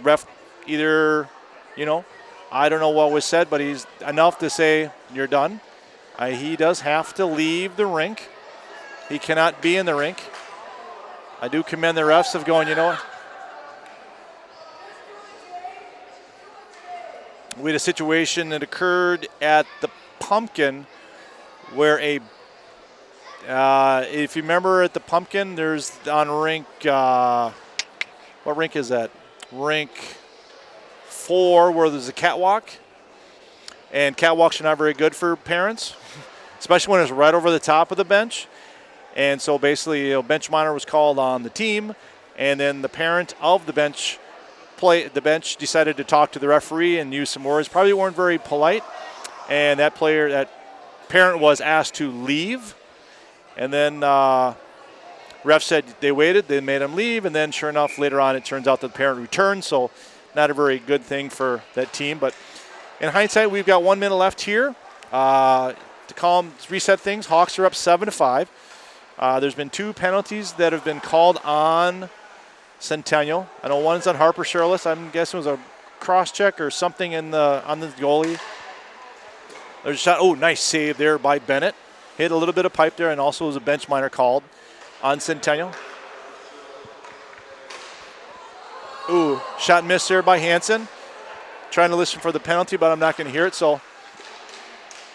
Ref either, I don't know what was said, but he's enough to say you're done. He does have to leave the rink. He cannot be in the rink. I do commend the refs of going, you know what? We had a situation that occurred at the Pumpkin where if you remember at the Pumpkin, there's on rink, what rink is that? Rink 4 where there's a catwalk. And catwalks are not very good for parents, especially when it's right over the top of the bench. And so basically, bench minor was called on the team, and then the parent of the bench decided to talk to the referee and use some words. Probably weren't very polite. And that parent was asked to leave. And then ref said they waited, they made him leave, and then sure enough, later on, it turns out that the parent returned. So not a very good thing for that team. But in hindsight, we've got 1 minute left here. To reset things, Hawks are up 7-5. There's been 2 penalties that have been called on Centennial. I know one's on Harper Sirlis. I'm guessing it was a cross-check or something on the goalie. There's a shot. Oh, nice save there by Bennett. Hit a little bit of pipe there, and also was a bench minor called on Centennial. Ooh, shot missed there by Hansen. Trying to listen for the penalty, but I'm not going to hear it. So,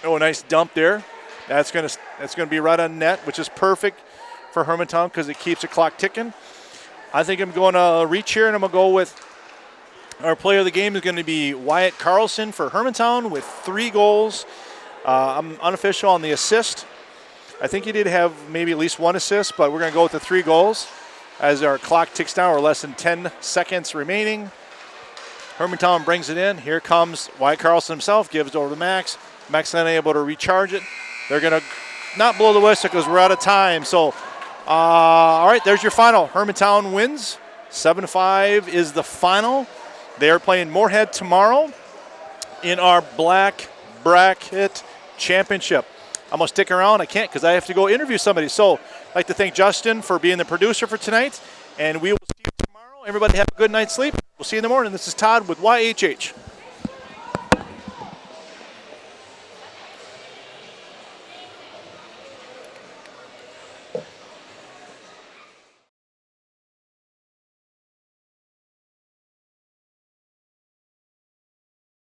nice dump there. That's going to be right on net, which is perfect for Hermantown because it keeps the clock ticking. I think I'm going to reach here, and I'm going to go with our player of the game is going to be Wyatt Carlson for Hermantown with 3 goals. I'm unofficial on the assist. I think he did have maybe at least 1 assist, but we're going to go with the 3 goals. as our clock ticks down. We're less than 10 seconds remaining. Hermantown brings it in. Here comes Wyatt Carlson himself, gives it over to Max. Max unable to recharge it. They're going to not blow the whistle because we're out of time. So, all right, there's your final. Hermantown wins. 7-5 is the final. They are playing Moorhead tomorrow in our black bracket championship. I'm going to stick around. I can't because I have to go interview somebody. So I'd like to thank Justin for being the producer for tonight. And we will see you tomorrow. Everybody have a good night's sleep. We'll see you in the morning. This is Todd with YHH.